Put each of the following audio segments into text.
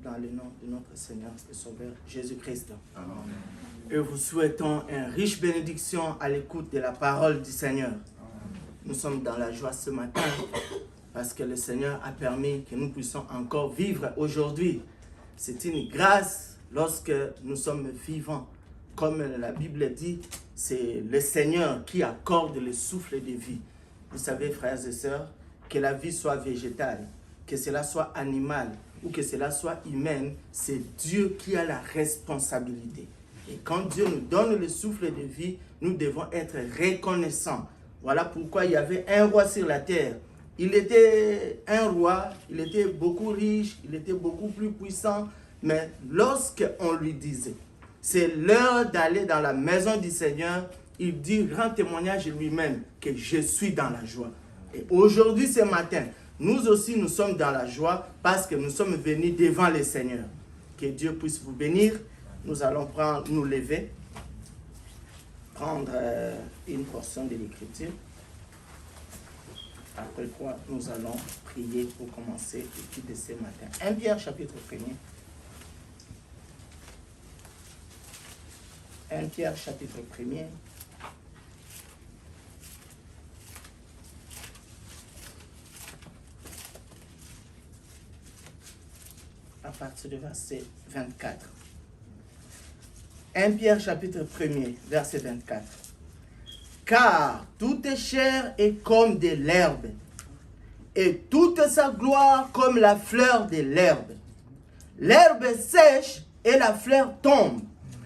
dans le nom de notre Seigneur et Sauveur Jésus-Christ. Et vous souhaitons une riche bénédiction à l'écoute de la parole du Seigneur. Nous sommes dans la joie ce matin parce que le Seigneur a permis que nous puissions encore vivre aujourd'hui. C'est une grâce lorsque nous sommes vivants. Comme la Bible dit, c'est le Seigneur qui accorde le souffle de vie. Vous savez, frères et sœurs, que la vie soit végétale, que cela soit animal ou que cela soit humaine, c'est Dieu qui a la responsabilité. Et quand Dieu nous donne le souffle de vie, nous devons être reconnaissants. Voilà pourquoi il y avait un roi sur la terre. Il était un roi, il était beaucoup riche, il était beaucoup plus puissant, mais lorsqu'on lui disait, c'est l'heure d'aller dans la maison du Seigneur, il dit, rend témoignage lui-même que je suis dans la joie. Et aujourd'hui, ce matin, nous aussi, nous sommes dans la joie parce que nous sommes venus devant le Seigneur. Que Dieu puisse vous bénir. Nous allons nous lever, prendre une portion de l'Écriture. Après quoi, nous allons prier pour commencer l'étude de ce matin. 1 Pierre, chapitre 1er. 1 Pierre, chapitre 1er. À partir du verset 24. 1 Pierre chapitre 1er, verset 24. Car toute chair est comme de l'herbe, et toute sa gloire comme la fleur de l'herbe. L'herbe sèche et la fleur tombe,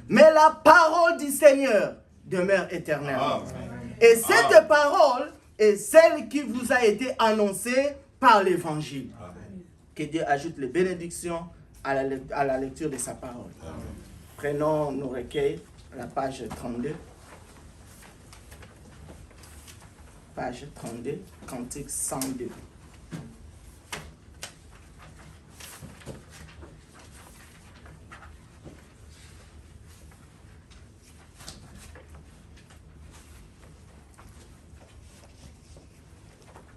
mais la parole du Seigneur demeure éternellement. Et cette parole est celle qui vous a été annoncée par l'Évangile. Que Dieu ajoute les bénédictions à la lecture de sa parole. Amen. Prenons nos recueils, la page 32. Page 32, Cantique 102.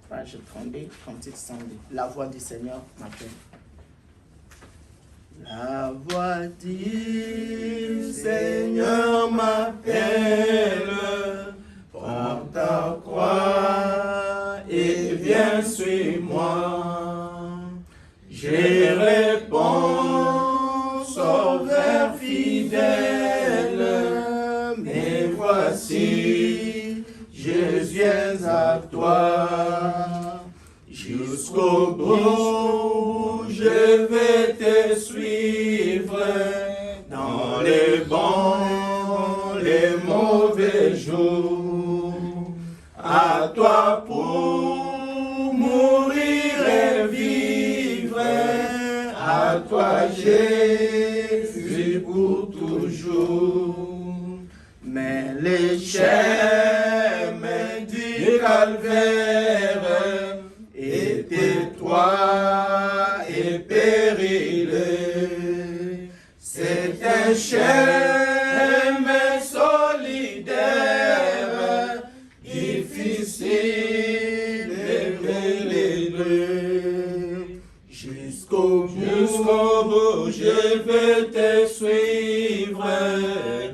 Page 32, Cantique 102. La voix du Seigneur m'appelle. La voix du Seigneur m'appelle, prends ta croix et viens suis-moi. Je réponds, Sauveur fidèle, mais voici, je viens à toi. Jusqu'au bout, je vais te suivre dans les bons, les mauvais jours. À toi pour mourir et vivre, à toi Jésus pour toujours. Mais les chaînes du calvaire étaient toi et périlleux. C'est un chemin solidaire, difficile et périlleux. Jusqu'au bout, je vais te suivre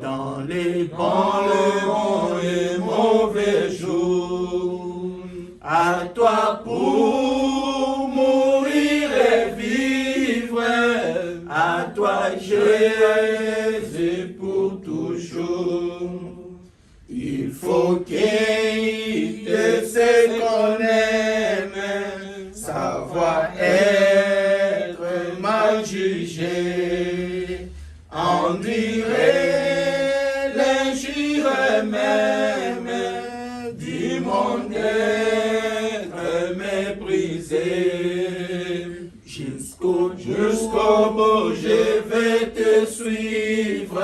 dans les bons et mauvais jours. À toi pour mourir et vivre, à toi Jésus pour toujours. Il faut qu'il te sait qu'on aime, savoir être mal jugé. On dirait l'injure même du monde être méprisé. Jusqu'au bout, je vais te suivre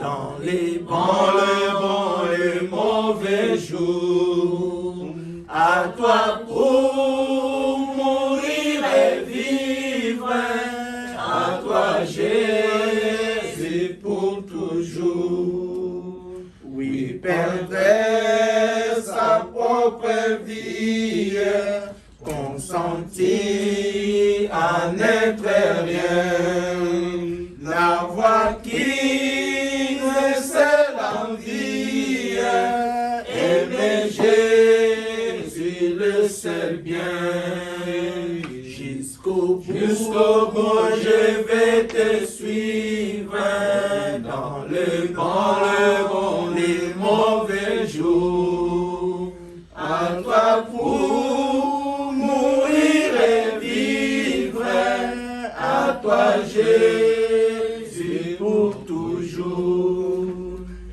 dans les bons et mauvais jours. À toi pour mourir et vivre, à toi Jésus pour toujours. Oui, perdre sa propre vie, consenti à n'être rien. jusqu'au bout, je vais te suivre dans le bon, les mauvais jours. À toi pour mourir et vivre, à toi Jésus pour toujours.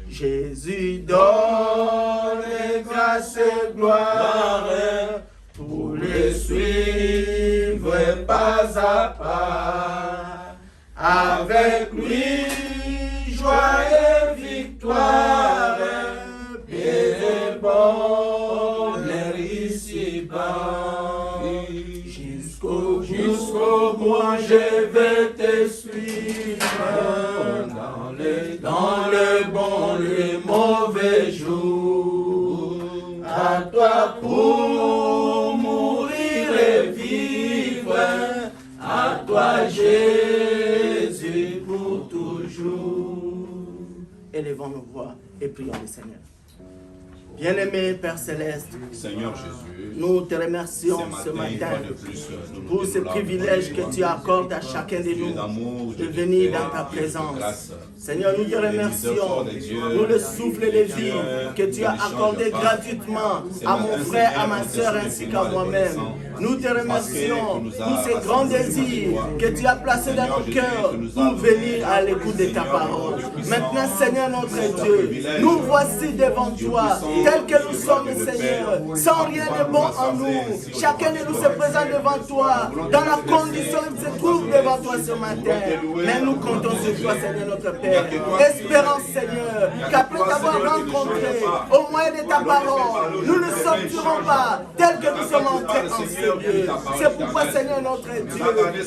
Jésus donne grâce et gloire pour les suivre pas à pas. Avec lui, joie et victoire, et bonheur ici-bas. Jusqu'au bout, je vais te suivre dans le bon, les mauvais jours. À toi pour mourir et vivre, à toi Jésus pour toujours. Élevons nos voix et prions le Seigneur. Bien-aimé Père Céleste, Seigneur Jésus, nous te remercions ce matin pour ce privilège que tu accordes à chacun de nous de venir dans ta présence. Seigneur, nous te remercions pour le souffle de vie que tu as accordé gratuitement à mon frère, à ma soeur ainsi qu'à moi-même. Nous te remercions pour ces grands désirs que tu as placés dans nos cœurs pour venir à l'écoute de ta parole. Maintenant, Seigneur notre Dieu, nous voici devant toi, tels que nous sommes, Seigneur, sans rien de bon en nous. Chacun de nous se présente devant toi, dans la condition où il se trouve devant toi ce matin. Mais nous comptons sur toi, Seigneur notre Père, espérant, Seigneur, qu'après t'avoir rencontré au moyen de ta parole, nous ne sortirons pas tels que nous sommes entrés en ce lieu. C'est pourquoi, Seigneur notre Dieu,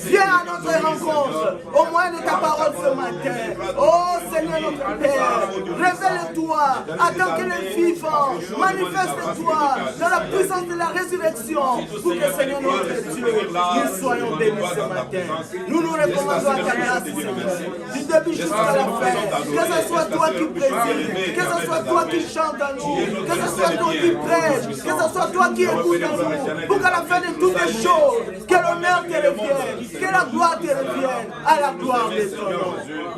viens à notre rencontre au moyen de ta parole ce matin. Oh Seigneur notre Père, révèle-toi en tant que le vivant, manifeste-toi dans la puissance de la résurrection pour que, Seigneur notre Dieu, nous soyons bénis ce matin. Nous nous recommandons à ta grâce, Seigneur, du début jusqu'à la fin. Que ce soit toi qui présides, que ce soit toi qui chantes en nous, que ce soit toi qui prêches, que ce soit toi qui écoutes en nous, pour qu'à la fin de toutes les choses, que l'honneur te revienne, que la gloire te revienne, à la gloire de ton nom.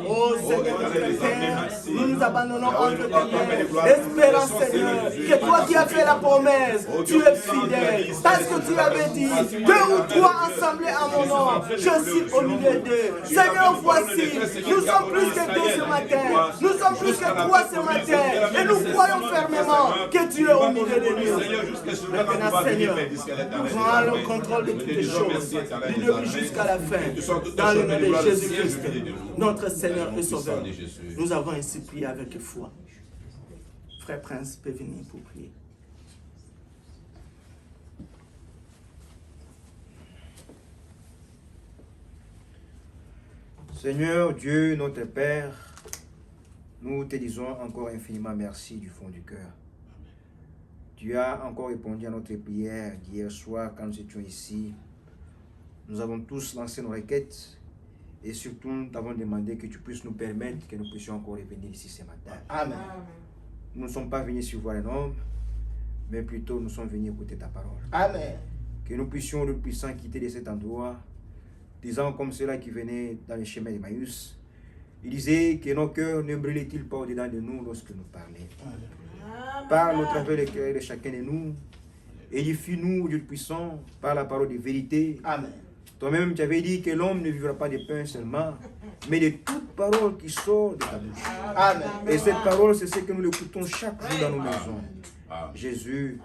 Oh Seigneur notre Père, nous nous abandonnons entre tes mains, espérant, Seigneur, que toi qui as fait la promesse, tu es fidèle, parce que tu avais dit, deux ou trois assemblés à mon nom, je suis au milieu d'eux. Seigneur, voici, nous sommes plus que deux ce matin, nous sommes plus que trois ce matin, et nous croyons fermement que tu es au milieu de nous. Maintenant, Seigneur, prends le contrôle de toutes les choses, du début jusqu'à la fin, dans le nom de Jésus-Christ, notre Seigneur et Sauveur. Nous avons ainsi prié avec foi. Frère Prince peut venir pour prier. Seigneur Dieu, notre Père, nous te disons encore infiniment merci du fond du cœur. Tu as encore répondu à notre prière d'hier soir quand nous étions ici. Nous avons tous lancé nos requêtes et surtout nous t'avons demandé que tu puisses nous permettre que nous puissions encore revenir ici ce matin. Amen. Nous ne sommes pas venus survoir un homme, mais plutôt nous sommes venus écouter ta parole. Amen. Que nous puissions le puissant quitter de cet endroit, disant comme ceux-là qui venaient dans le chemin d'Emmaüs. Il disait que nos cœurs ne brûlaient-ils pas au-dedans de nous lorsque nous parlions. Parle au travers des cœurs de chacun de nous. Édifie-nous, Dieu puissant, par la parole de vérité. Amen. Toi-même, tu avais dit que l'homme ne vivra pas de pain seulement, mais de toute parole qui sort de ta bouche. Amen. Et cette parole, c'est ce que nous écoutons chaque jour dans nos maisons. Jésus,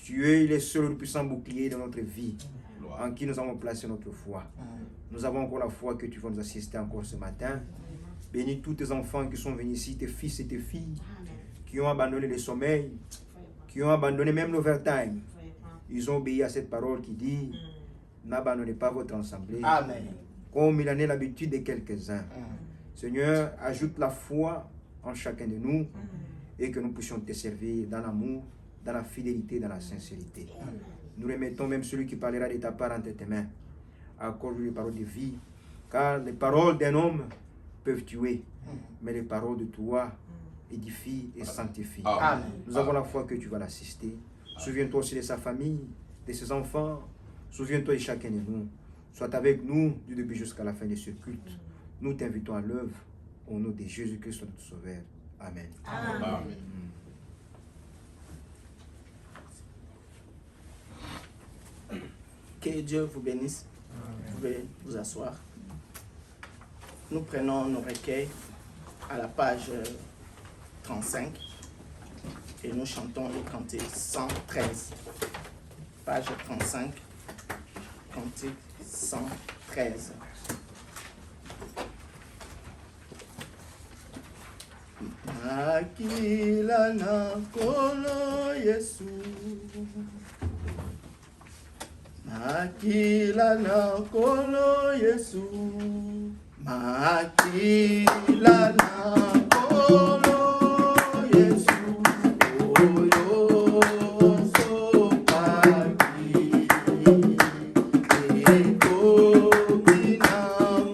tu es le seul puissant bouclier de notre vie, en qui nous avons placé notre foi. Nous avons encore la foi que tu vas nous assister encore ce matin. Bénis tous tes enfants qui sont venus ici, tes fils et tes filles, qui ont abandonné le sommeil, qui ont abandonné même l'overtime. Ils ont obéi à cette parole qui dit, n'abandonnez pas votre assemblée. Amen. Comme il en est l'habitude de quelques-uns. Seigneur, ajoute la foi en chacun de nous et que nous puissions te servir dans l'amour, dans la fidélité, dans la sincérité. Nous remettons même celui qui parlera de ta part entre tes mains. Accorde-lui les paroles de vie, car les paroles d'un homme peuvent tuer, mais les paroles de toi édifient et sanctifient. Amen. Nous avons la foi que tu vas l'assister. Souviens-toi aussi de sa famille, de ses enfants. Souviens-toi de chacun de nous. Sois avec nous du début jusqu'à la fin de ce culte. Nous t'invitons à l'œuvre au nom de Jésus-Christ, notre Sauveur. Amen. Amen. Que Dieu vous bénisse. Vous pouvez vous asseoir. Nous prenons nos recueils à la page 35 et nous chantons le cantique 113. Page 35, cantique 113. Makila na kolo Yesu, makila na kolo Yesu, makila na kolo Yesu, oyo sopaki, ekoki na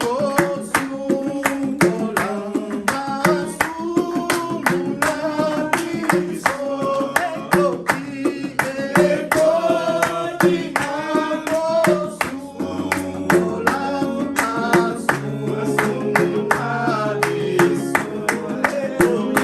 kosungola, masumuna biso, ekoki na kosungola, masumuna biso, ekoki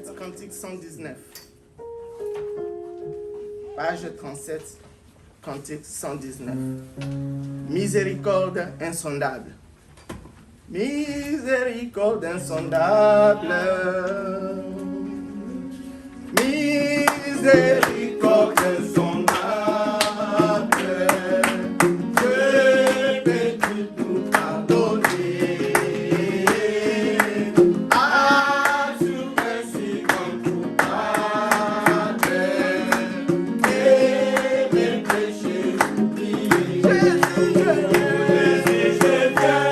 37, cantique 119. Page 37, cantique 119. Miséricorde insondable. Miséricorde insondable. Miséricorde insondable. Je vais tout pardonner. Assume-moi comme coupable. Et mes péchés oubliés. Jésus, je viens.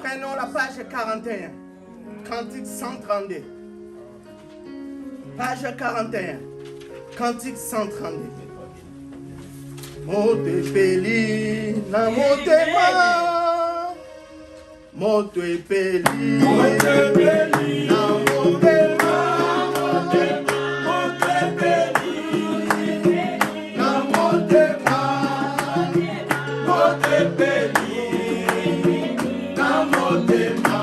Prenons la page 41, cantique 132. Page 41, cantique 132. Motepeli na motema, motepeli na motema, motepeli na motema, motepeli. Motema.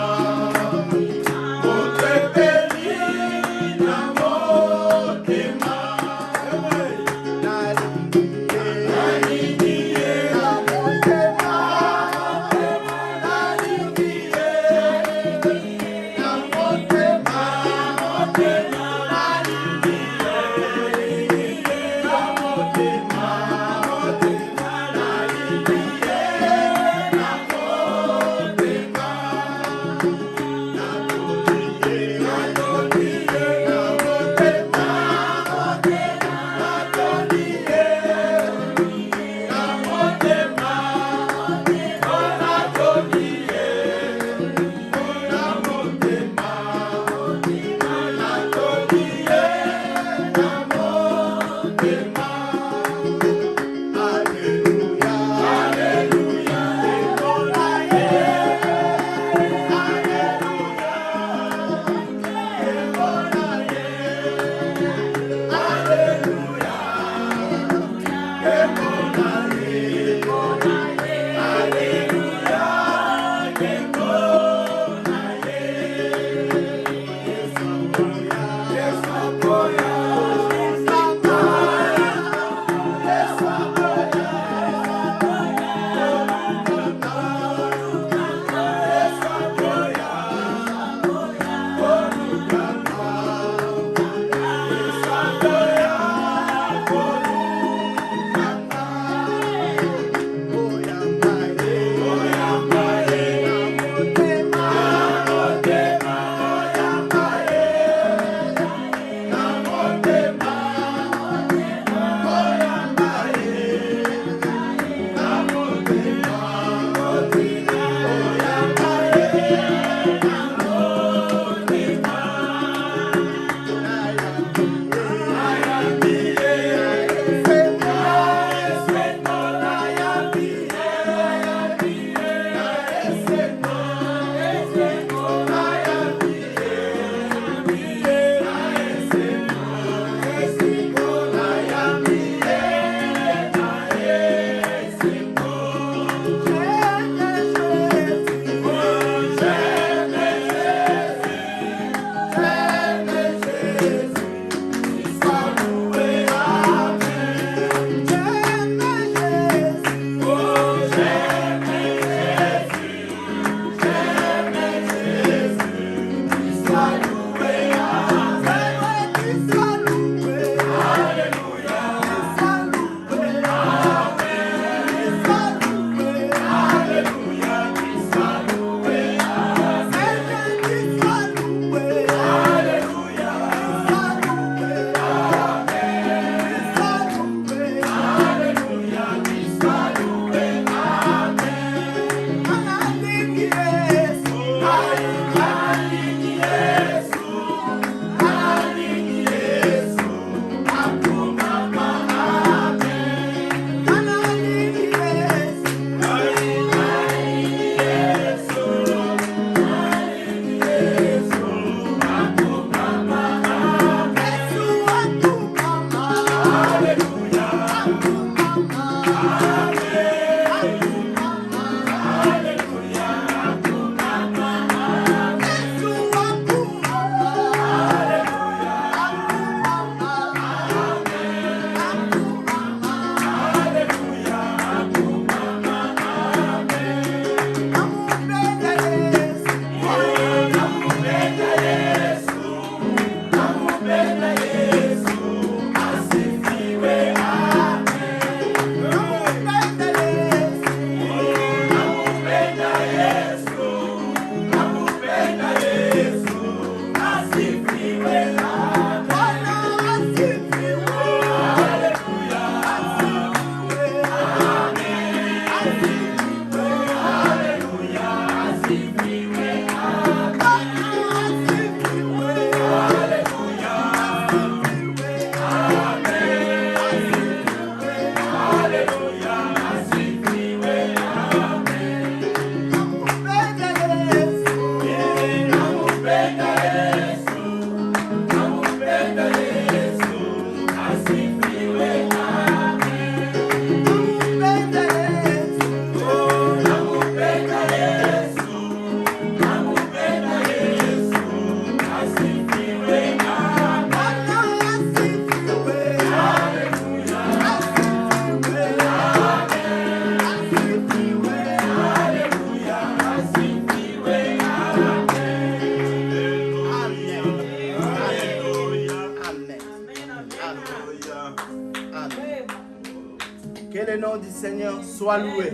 soit loué.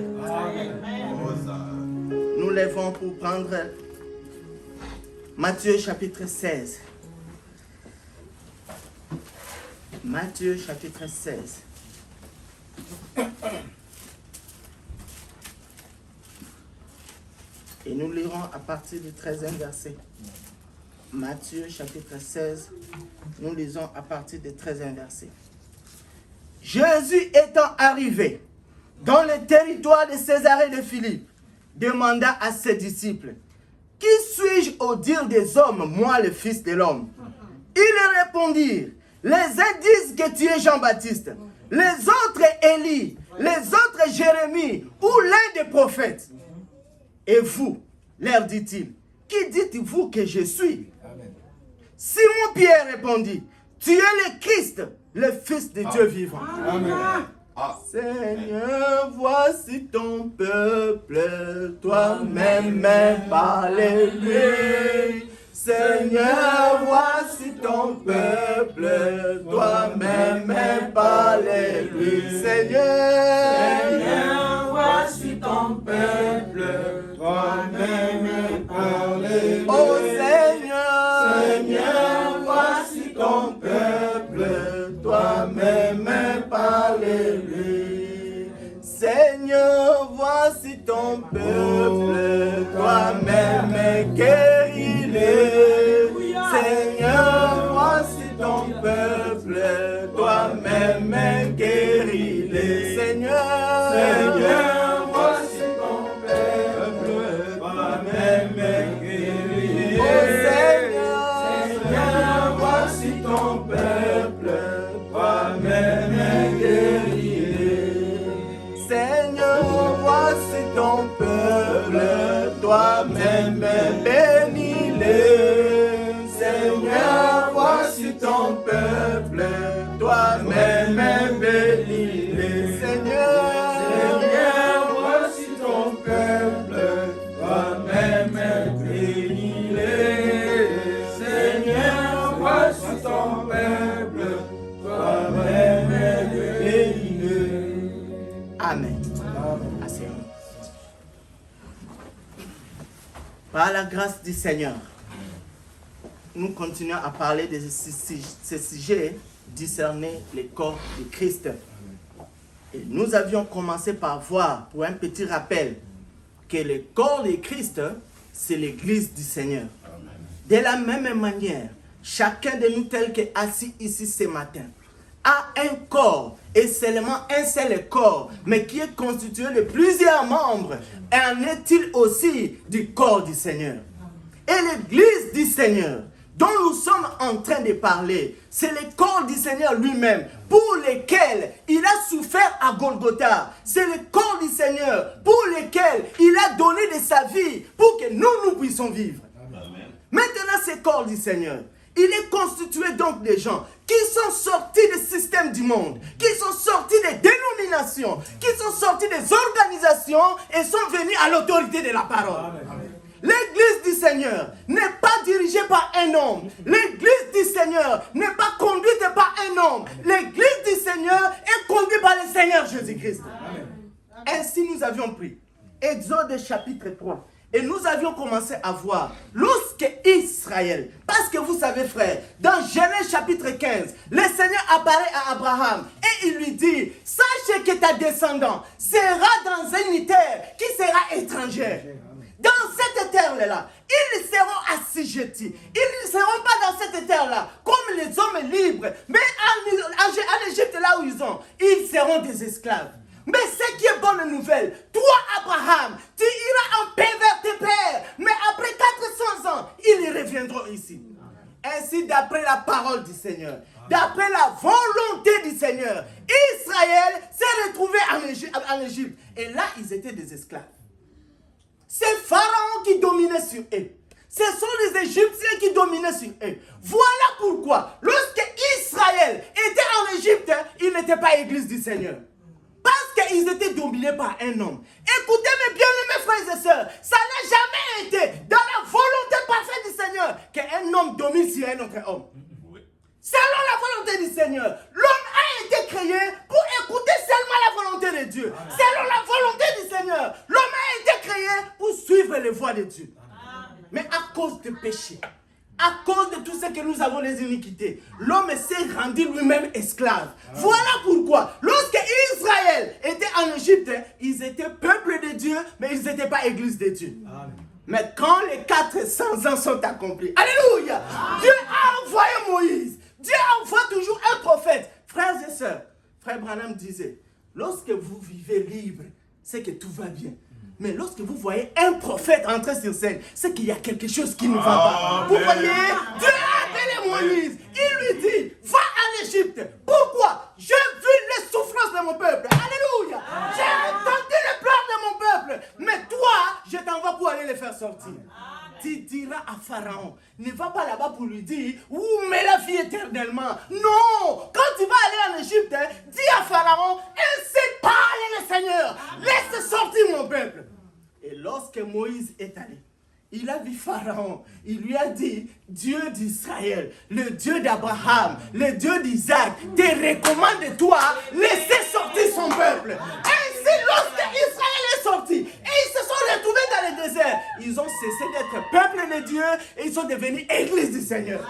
Nous lèvons pour prendre Matthieu chapitre 16. Matthieu chapitre 16. Et nous lirons à partir du 13e verset. Matthieu chapitre 16, nous lisons à partir du 13e verset. Jésus étant arrivé dans le territoire de Césarée de Philippe, demanda à ses disciples, « Qui suis-je au dire des hommes, moi le Fils de l'homme ?» Ils répondirent, « Les uns disent que tu es Jean-Baptiste, les autres Élie, les autres Jérémie ou l'un des prophètes. » Et vous, leur dit-il, qui dites-vous que je suis? Amen. Simon-Pierre répondit, tu es le Christ, le Fils de Dieu vivant. Amen. Seigneur, voici ton peuple, toi-même parle-lui. Seigneur, voici ton peuple, toi-même parle-lui. Seigneur, voici ton peuple, toi-même parle-lui. Oh Seigneur, voici ton peuple, toi-même parle-lui. Seigneur, voici ton peuple, toi-même guéris-le. Seigneur, voici ton peuple, toi-même guéris-le. Seigneur, voici ton peuple, toi-même guéris-le. Oh Seigneur, voici ton peuple, toi-même guéris-le. Seigneur, voici ton peuple, toi-même bénis-le. Seigneur, voici ton peuple, toi-même bénis-le. Seigneur, voici ton peuple, toi-même bénis-le. Seigneur, voici ton peuple, toi-même bénis-le. Amen. Asseyez-vous. Par la grâce du Seigneur, nous continuons à parler de ce sujet, discerner le corps de Christ. Et nous avions commencé par voir, pour un petit rappel, que le corps de Christ, c'est l'Église du Seigneur. De la même manière, chacun de nous tel qu'assis ici ce matin, a un corps, et seulement un seul corps, mais qui est constitué de plusieurs membres. En est-il aussi du corps du Seigneur? Et l'Église du Seigneur, dont nous sommes en train de parler, c'est le corps du Seigneur lui-même, pour lequel il a souffert à Golgotha. C'est le corps du Seigneur, pour lequel il a donné de sa vie, pour que nous puissions vivre. Amen. Maintenant, ce corps du Seigneur, il est constitué donc de gens qui sont sortis du système du monde, qui sont sortis des dénominations, qui sont sortis des organisations et sont venus à l'autorité de la parole. Amen. L'église du Seigneur n'est pas dirigée par un homme. L'église du Seigneur n'est pas conduite par un homme. L'église du Seigneur est conduite par le Seigneur Jésus-Christ. Ainsi nous avions pris Exode chapitre 3. Et nous avions commencé à voir, lorsque Israël, parce que vous savez frère, dans Genèse chapitre 15, le Seigneur apparaît à Abraham et il lui dit, sache que ta descendance sera dans une terre qui sera étrangère. Dans cette terre-là, ils seront assujettis. Ils ne seront pas dans cette terre-là comme les hommes libres, mais en Égypte, là où ils seront des esclaves. Mais ce qui est bonne nouvelle, toi Abraham, tu iras en paix vers tes pères, mais après 400 ans, ils reviendront ici. Ainsi, d'après la parole du Seigneur, d'après la volonté du Seigneur, Israël s'est retrouvé en Égypte. Et là, ils étaient des esclaves. C'est Pharaon qui dominait sur eux. Ce sont les Égyptiens qui dominaient sur eux. Voilà pourquoi, lorsque Israël était en Égypte, il n'était pas église du Seigneur. Parce qu'ils étaient dominés par un homme. Écoutez-moi bien, mes frères et sœurs, ça n'a jamais été dans la volonté parfaite du Seigneur qu'un homme domine sur un autre homme. Selon la volonté du Seigneur, l'homme a été créé pour écouter seulement la la volonté de Dieu. Selon la volonté du Seigneur. L'homme a été créé pour suivre les voies de Dieu. Mais à cause du péché, à cause de tout ce que nous avons les iniquités, l'homme s'est rendu lui-même esclave. Voilà pourquoi, lorsque Israël était en Égypte, ils étaient peuple de Dieu, mais ils n'étaient pas église de Dieu. Mais quand les 400 ans sont accomplis, alléluia, Dieu a envoyé Moïse. Dieu envoie toujours un prophète. Frères et sœurs, Frère Branham disait, lorsque vous vivez libre, c'est que tout va bien. Mais lorsque vous voyez un prophète entrer sur scène, c'est qu'il y a quelque chose qui ne va pas. Vous voyez, Dieu a appelé Moïse. Il lui dit, va en Égypte. Pourquoi? J'ai vu les souffrances de mon peuple. Alléluia. J'ai entendu les pleurs de mon peuple. Mais toi, je t'envoie pour aller les faire sortir. Tu diras à Pharaon, ne va pas là-bas pour lui dire, où met la vie éternellement. Non, quand tu vas aller en Égypte, dis à Pharaon, ainsi parle le Seigneur, laisse sortir mon peuple. Et lorsque Moïse est allé, il a vu Pharaon, il lui a dit, Dieu d'Israël, le Dieu d'Abraham, le Dieu d'Isaac, te recommande de toi, laisser sortir son peuple. Ainsi, lorsque Israël est sorti, et ils se sont retrouvés dans le désert, ils ont cessé d'être peuple de Dieu, et ils sont devenus église du Seigneur.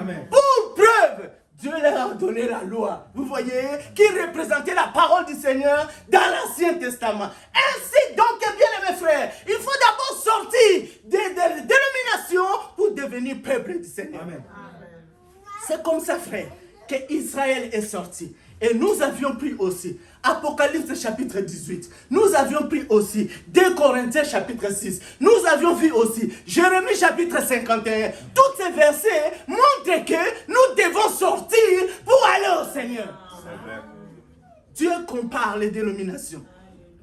Amen. Pour preuve, Dieu leur a donné la loi, vous voyez, qui représentait la parole du Seigneur dans l'Ancien Testament. Ainsi donc, bien mes frères, il faut d'abord sortir des dénominations pour devenir peuple du Seigneur. Amen. C'est comme ça, frère, que Israël est sorti. Et nous avions pris aussi Apocalypse chapitre 18. Nous avions pris aussi 2 Corinthiens chapitre 6. Nous avions vu aussi Jérémie chapitre 51. Tous ces versets montrent que nous devons sortir pour aller au Seigneur. Dieu compare les dénominations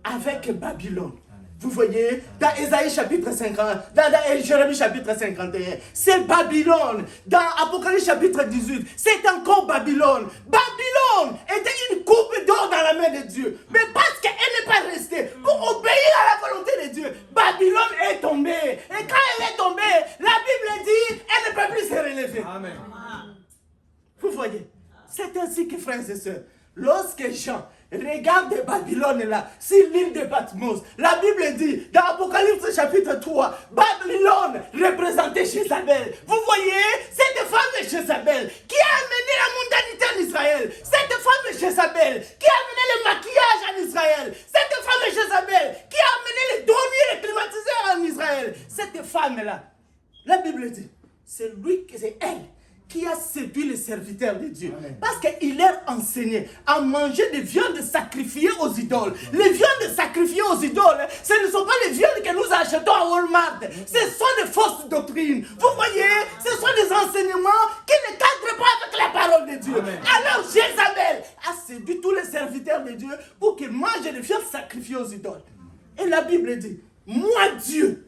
avec Babylone. Vous voyez, dans Ésaïe chapitre 50, dans Jérémie chapitre 51, c'est Babylone. Dans Apocalypse chapitre 18, c'est encore Babylone. Babylone était une coupe d'or dans la main de Dieu. Mais parce qu'elle n'est pas restée pour obéir à la volonté de Dieu, Babylone est tombée. Et quand elle est tombée, la Bible dit, elle ne peut plus se relever. Amen. Vous voyez, c'est ainsi que, frères et sœurs, lorsque Jean regarde Babylone là, sur l'île de Patmos, la Bible dit, dans Apocalypse chapitre 3, Babylone représentait Jézabel. Vous voyez, cette femme de Jézabel qui a amené la mondanité en Israël, cette femme de Jézabel qui a amené le maquillage en Israël, cette femme de Jézabel qui a amené les douaniers et les climatiseurs en Israël, cette femme là, la Bible dit, c'est elle qui a séduit les serviteurs de Dieu. Amen. Parce qu'il leur enseignait à manger des viandes sacrifiées aux idoles. Les viandes sacrifiées aux idoles, ce ne sont pas les viandes que nous achetons à Walmart. Ce sont des fausses doctrines. Vous voyez, ce sont des enseignements qui ne cadrent pas avec la parole de Dieu. Amen. Alors Jézabel a séduit tous les serviteurs de Dieu pour qu'ils mangent des viandes sacrifiées aux idoles. Et la Bible dit, moi Dieu,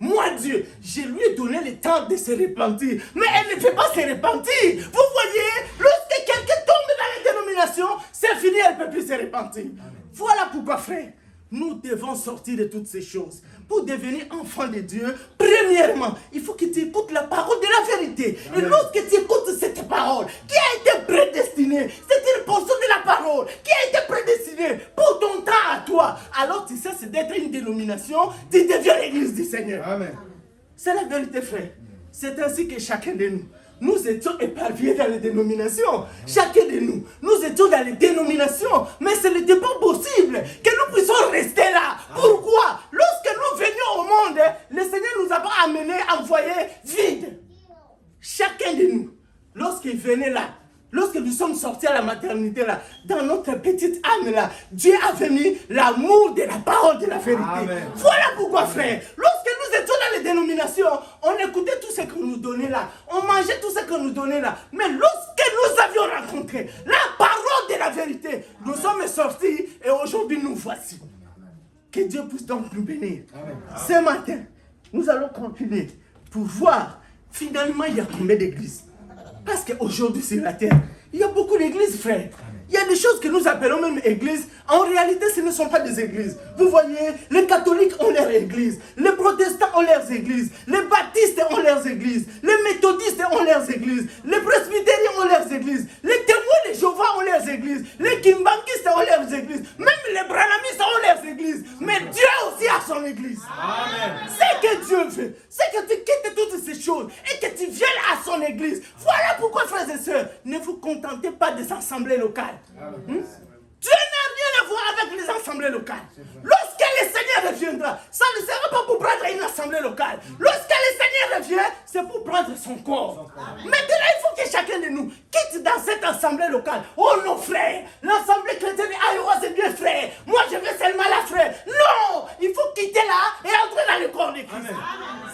je lui ai donné le temps de se repentir. Mais elle ne fait pas se repentir. Vous voyez, lorsque quelqu'un tombe dans les dénominations, c'est fini, elle ne peut plus se repentir. Amen. Voilà pourquoi, frère, nous devons sortir de toutes ces choses. Pour devenir enfant de Dieu, premièrement, il faut que tu écoutes la parole de la vérité. Amen. Et lorsque tu écoutes cette parole, qui a été prédestinée, c'est une portion de la parole qui a été prédestinée pour ton temps à toi. Alors tu cesses d'être une dénomination, tu deviens l'église du Seigneur. Amen. C'est la vérité, frère. C'est ainsi que chacun de nous étions éparpillés dans les dénominations. Chacun de nous étions dans les dénominations. Mais ce n'était pas possible que nous puissions rester là. Pourquoi? Lorsque nous venions au monde, le Seigneur nous a pas amenés, envoyés vides. Chacun de nous, lorsqu'il venait là, lorsque nous sommes sortis à la maternité là, dans notre petite âme là, Dieu a mis l'amour de la parole de la vérité. Amen. Voilà pourquoi, frère, lorsque nous étions dans les dénominations, on écoutait tout ce qu'on nous donnait là, on mangeait tout ce qu'on nous donnait là. Mais lorsque nous avions rencontré la parole de la vérité, nous sommes sortis et aujourd'hui nous voici. Que Dieu puisse donc nous bénir. Amen. Ce matin, nous allons continuer pour voir finalement il y a combien d'églises. Parce qu'aujourd'hui sur la terre, il y a beaucoup d'églises, frère. Il y a des choses que nous appelons même églises. En réalité, ce ne sont pas des églises. Vous voyez, les catholiques ont leurs églises. Les protestants ont leurs églises. Les baptistes ont leurs églises. Les méthodistes ont leurs églises. Les presbytériens ont leurs églises. Les témoins de Jéhovah ont leurs églises, les Kimbankistes ont leurs églises, même les Branhamistes ont leurs églises. Mais Dieu aussi a son église. Ce que Dieu veut, c'est que tu quittes toutes ces choses et que tu viennes à son église. Voilà pourquoi, frères et sœurs, ne vous contentez pas des assemblées locales. Dieu n'a rien à voir avec les assemblées locales. Lorsque le Seigneur reviendra, ça ne sera pas pour prendre une assemblée locale. Lorsque le Seigneur revient, c'est pour prendre son corps. Maintenant, il faut que chacun de nous quitte dans cette assemblée locale. Oh non, frère, l'assemblée chrétienne Iowa, c'est bien, frère. Moi, je veux seulement la frère. Non, il faut quitter là et entrer dans le corps de Christ.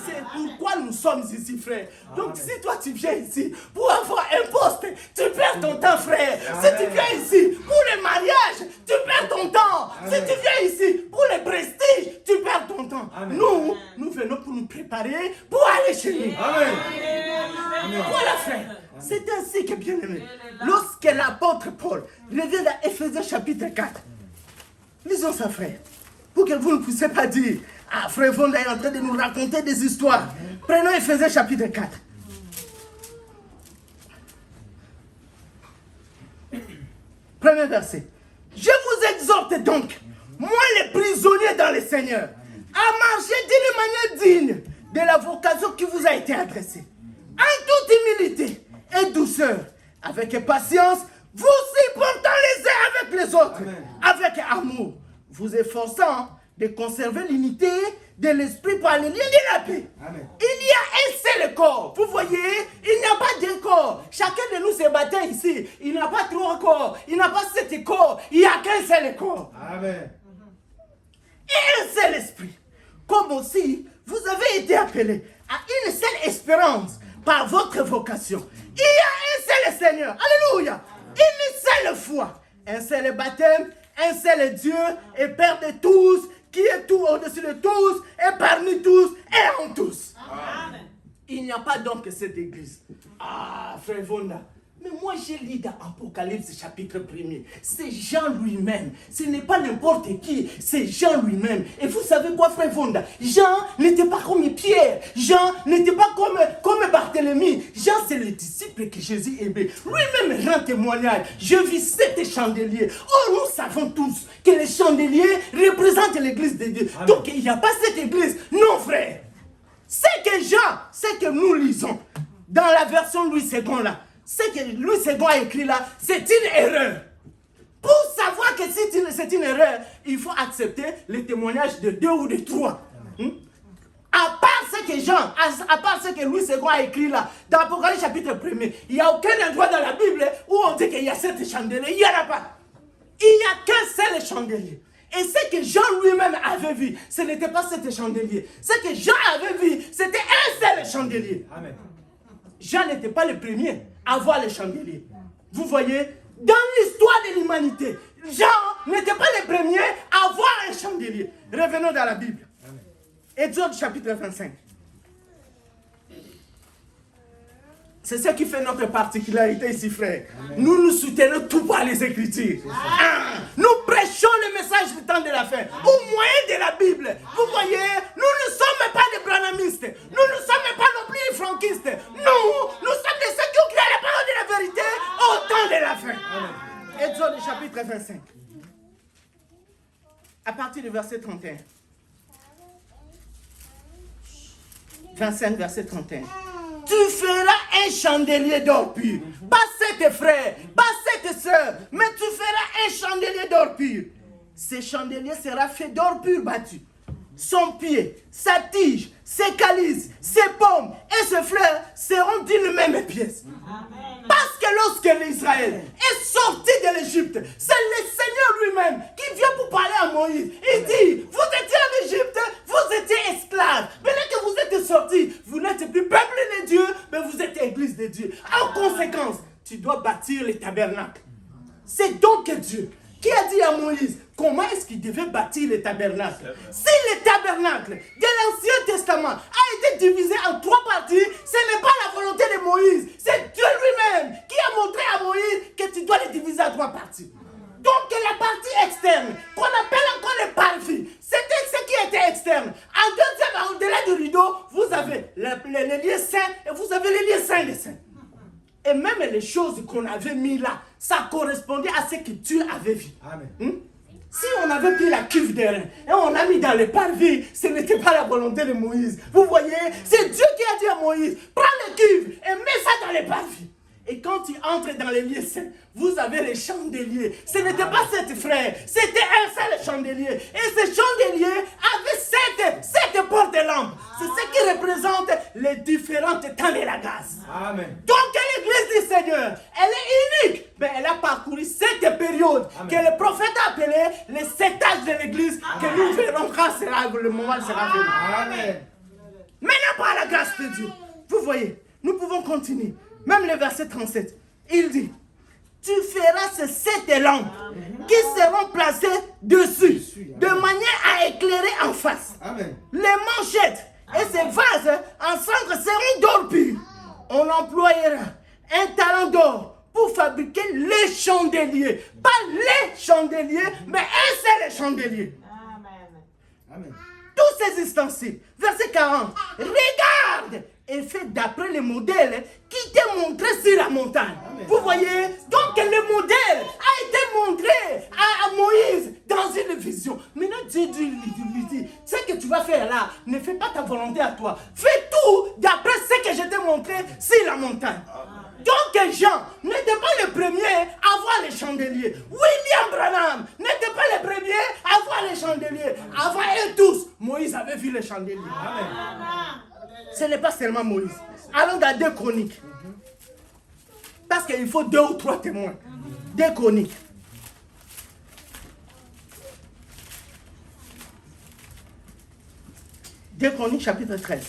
C'est pourquoi nous sommes ici, frère. Donc, si toi, tu viens ici pour avoir un poste, tu perds ton temps, frère. Si tu viens ici pour le mariage, tu perds ton temps. Si tu viens ici pour le prestige, tu perds ton temps. Nous venons pour nous préparer pour aller chez nous. Voilà, frère. C'est ainsi que, bien aimé, lorsque l'apôtre Paul revient dans Éphésiens chapitre 4, lisons ça, frère, pour que vous ne puissiez pas dire, ah, frère Vonda est en train de nous raconter des histoires. Prenons Éphésiens chapitre 4. Premier verset. Je vous exhorte donc, moi les prisonniers dans le Seigneur, à marcher d'une manière digne de la vocation qui vous a été adressée, en toute humilité et douceur, avec patience, vous supportant les uns avec les autres, avec amour, vous efforçant de conserver l'unité de l'esprit par les liens de la paix. Il y a un seul corps. Vous voyez, il n'y a pas deux corps. Chacun de nous se battait ici. Il n'y a pas trois corps. Il n'y a pas sept corps. Il n'y a qu'un seul corps. Amen. Et un seul esprit. Comme aussi, vous avez été appelés à une seule espérance par votre vocation. Il y a un seul Seigneur. Alléluia. Une seule foi. Un seul baptême. Un seul Dieu et Père de tous, qui est tout au-dessus de tous, et parmi tous, et en tous. Amen. Il n'y a pas donc cette église. Ah, frère Vonda, mais moi j'ai lu dans Apocalypse chapitre 1er. C'est Jean lui-même. Ce n'est pas n'importe qui, c'est Jean lui-même. Et vous savez quoi, frère Vonda? Jean n'était pas comme Pierre. Jean n'était pas comme Barthélemy. Jean, c'est le disciple que Jésus aimait. Lui-même rend témoignage. Je vis 7 chandeliers. Oh, nous savons tous que les chandeliers représentent l'église de Dieu. Amen. Donc il n'y a pas cette église. Non, frère. C'est que Jean, c'est que nous lisons dans la version Louis II là. Ce que Louis II a écrit là, c'est une erreur. Pour savoir que c'est une erreur, il faut accepter le témoignage de 2 ou de 3. À part ce que Jean, à part ce que Louis II a écrit là, dans l'Apocalypse chapitre 1er, il n'y a aucun endroit dans la Bible où on dit qu'il y a 7 chandeliers. Il n'y en a pas. Il n'y a qu'un seul chandelier. Et ce que Jean lui-même avait vu, ce n'était pas 7 chandeliers. Ce que Jean avait vu, c'était un seul chandelier. Amen. Jean n'était pas le premier à voir les chandeliers. Vous voyez, dans l'histoire de l'humanité, Jean n'était pas le premier à voir un chandelier. Revenons dans la Bible. Exode chapitre 25. C'est ce qui fait notre particularité ici, frère. Amen. Nous soutenons tout par les Écritures. Nous prêchons le message du temps de la fin au moyen de la Bible. Vous voyez, nous ne sommes pas des branhamistes. Nous ne sommes pas non plus des franquistes. Nous sommes de ceux qui ont créé la parole de la vérité au temps de la fin. Amen. Exode chapitre 25. À partir du verset 31. 25, verset 31. Tu feras un chandelier d'or pur. Pas 7 frères, pas 7 sœurs, mais tu feras un chandelier d'or pur. Ce chandelier sera fait d'or pur battu. Son pied, sa tige, ses calices, ses pommes et ses fleurs seront d'une même pièce. Parce que lorsque l'Israël est sorti de l'Égypte, c'est le Seigneur lui-même qui vient pour parler à Moïse. Il dit, vous étiez en Égypte, vous étiez esclaves. Maintenant que vous êtes sortis, vous n'êtes plus peuple de Dieu, mais vous êtes église de Dieu. En conséquence, tu dois bâtir le tabernacle. C'est donc Dieu qui a dit à Moïse comment est-ce qu'il devait bâtir le tabernacle. Si le tabernacle de l'Ancien Testament a été divisé en 3 parties, ce n'est pas la volonté de Moïse, c'est Dieu lui-même qui a montré à Moïse que tu dois le diviser en 3 parties. Donc la partie externe, qu'on appelle encore le parvis, c'était ce qui était externe. En deuxième, au-delà du rideau, vous avez les lieux saints et vous avez les lieux saints des saints. Et même les choses qu'on avait mis là, ça correspondait à ce que Dieu avait vu. Amen. Si on avait pris la cuve d'airain et on a mis dans le parvis, ce n'était pas la volonté de Moïse. Vous voyez, c'est Dieu qui a dit à Moïse, prends le cuve et mets ça dans le parvis. Et quand tu entres dans les lieux saints, vous avez les chandeliers. Ce n'était pas 7 frères, c'était un seul chandelier. Et ce chandelier avait 7 portes-lampes. C'est ce qui représente les différentes temps de la grâce. Amen. Donc l'église du Seigneur, elle est unique. Mais elle a parcouru 7 périodes que le prophète a appelées les 7 âges de l'église que nous verrons quand le moment sera venu. Amen. Maintenant par la grâce de Dieu, vous voyez, nous pouvons continuer. Même le verset 37, il dit, tu feras ces 7 lampes qui seront placées dessus, de manière à éclairer en face. Amen. Les manchettes et ces vases en cendre seront d'or pur. On employera un talent d'or pour fabriquer les chandeliers. Pas les chandeliers, mais un seul chandelier. Amen. Tous ces ustensiles. Verset 40. Regarde et fait d'après le modèle qui t'est montré sur la montagne. Amen. Vous voyez? Donc le modèle a été montré à Moïse dans une vision. Maintenant Dieu lui dit, ce que tu vas faire là, ne fais pas ta volonté à toi. Fais tout d'après ce que je t'ai montré sur la montagne. Donc Jean n'était pas le premier à voir les chandeliers. William Branham n'était pas le premier à voir les chandeliers. Avant eux tous, Moïse avait vu les chandeliers. Amen. Ce n'est pas seulement Moïse. Allons dans 2 Chroniques. Parce qu'il faut 2 ou 3 témoins. 2 Chroniques. Deux Chroniques, chapitre 13.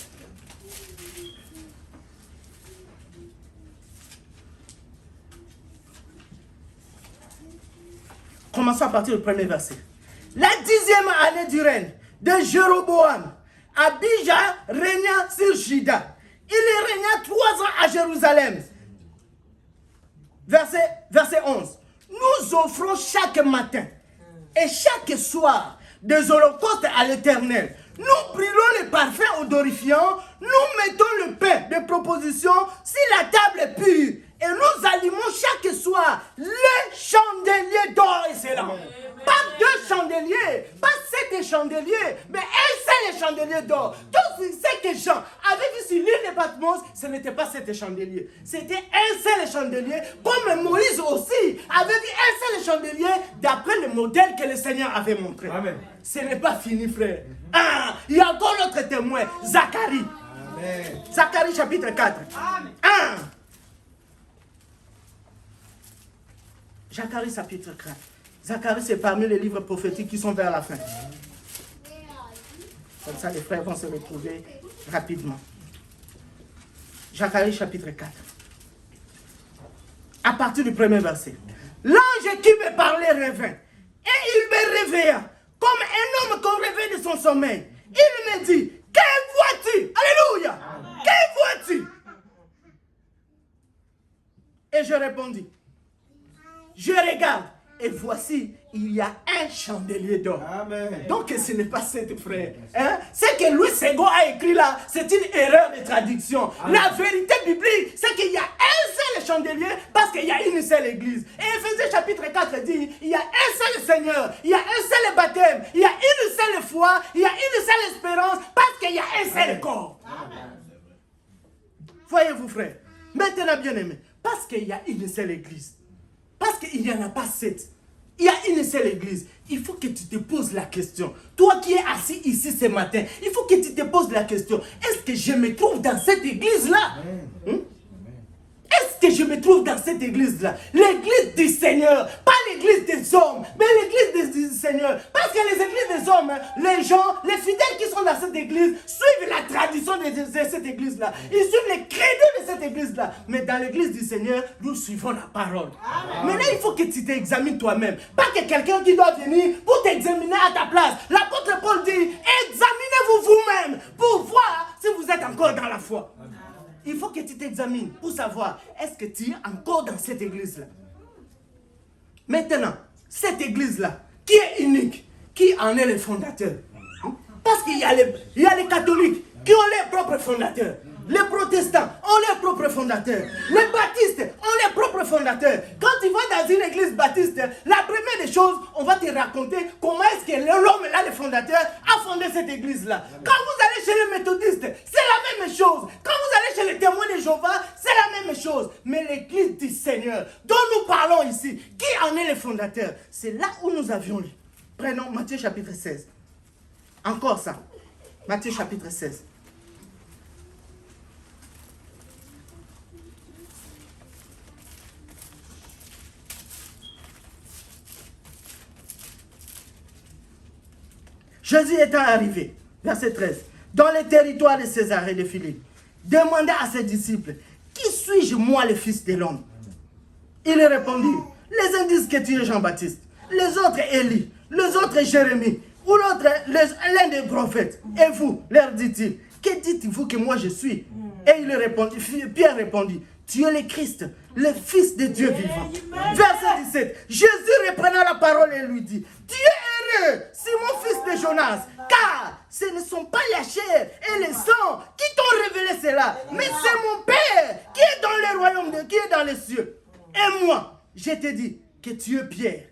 Commençons à partir du premier verset. La 10e année du règne de Jéroboam, Abijah régna sur Juda. Il régna 3 ans à Jérusalem. Verset 11. Nous offrons chaque matin et chaque soir des holocaustes à l'Éternel. Nous brûlons les parfums odorifiants. Nous mettons le pain de proposition sur la table pure. Et nous allumons chaque soir les chandeliers d'or et cela. Pas 2 chandeliers, pas 7 chandeliers, mais un seul chandelier d'or. Donc ce que Jean avait vu sur l'île de Patmos, ce n'était pas 7 chandeliers. C'était un seul chandelier, comme Moïse aussi avait vu un seul chandelier d'après le modèle que le Seigneur avait montré. Amen. Ce n'est pas fini, frère. Ah, il y a encore l'autre témoin, Zacharie. Amen. Zacharie chapitre 4. Amen. Zacharie chapitre 4. Zacharie, c'est parmi les livres prophétiques qui sont vers la fin. Comme ça, les frères vont se retrouver rapidement. Zacharie chapitre 4. À partir du premier verset. L'ange qui me parlait revint. Et il me réveilla comme un homme qu'on réveille de son sommeil. Il me dit, que vois-tu? Alléluia. Que vois-tu? Et je répondis, je regarde et voici, il y a un chandelier d'or. Amen. Donc ce n'est pas 7 frères. Hein? Ce que Louis Sego a écrit là, c'est une erreur de traduction. Amen. La vérité biblique, c'est qu'il y a un seul chandelier parce qu'il y a une seule église. Et Éphésiens chapitre 4 dit, il y a un seul Seigneur, il y a un seul baptême, il y a une seule foi, il y a une seule espérance parce qu'il y a un seul corps. Voyez-vous frères, maintenant bien aimé, parce qu'il y a une seule église. Parce qu'il n'y en a pas 7. Il y a une seule église. Il faut que tu te poses la question. Toi qui es assis ici ce matin, il faut que tu te poses la question. Est-ce que je me trouve dans cette église-là? Est-ce que je me trouve dans cette église-là? L'église du Seigneur. Pas l'église des hommes, mais l'église du Seigneur. Parce que les églises des hommes, les gens, les fidèles qui sont dans cette église, suivent la tradition de cette église-là. Ils suivent les credos de cette église-là. Mais dans l'église du Seigneur, nous suivons la parole. Amen. Maintenant, il faut que tu t'examines toi-même. Pas que quelqu'un qui doit venir pour t'examiner à ta place. L'apôtre Paul dit, examinez-vous vous-même pour voir si vous êtes encore dans la foi. Amen. Il faut que tu t'examines pour savoir, est-ce que tu es encore dans cette église-là? Maintenant, cette église-là, qui est unique, qui en est le fondateur? Parce qu'il y a les catholiques qui ont leurs propres fondateurs. Les protestants ont leurs propres fondateurs. Les baptistes propre fondateur. Quand tu vas dans une église baptiste, la première des choses, on va te raconter comment est-ce que l'homme là, le fondateur, a fondé cette église-là. Quand vous allez chez les méthodistes, c'est la même chose. Quand vous allez chez les témoins de Jéhovah, c'est la même chose. Mais l'église du Seigneur, dont nous parlons ici, qui en est le fondateur? C'est là où nous avions lu. Prenons Matthieu chapitre 16. Encore ça. Matthieu chapitre 16. Jésus étant arrivé, verset 13, dans les territoires de César et de Philippe, demanda à ses disciples, qui suis-je moi le fils de l'homme? Il répondit, les uns disent que tu es Jean-Baptiste, les autres Élie, les autres Jérémie, ou l'autre l'un des prophètes. Et vous, leur dit-il, que dites-vous que moi je suis? Et il répondit, Pierre répondit, tu es le Christ, le Fils de Dieu vivant. Verset 17, Jésus reprenant la parole et lui dit, tu es heureux, Simon fils de Jonas, car ce ne sont pas la chair et le sang qui t'ont révélé cela, mais c'est mon Père qui est dans le royaume de Dieu, qui est dans les cieux. Et moi, je te dis que tu es Pierre,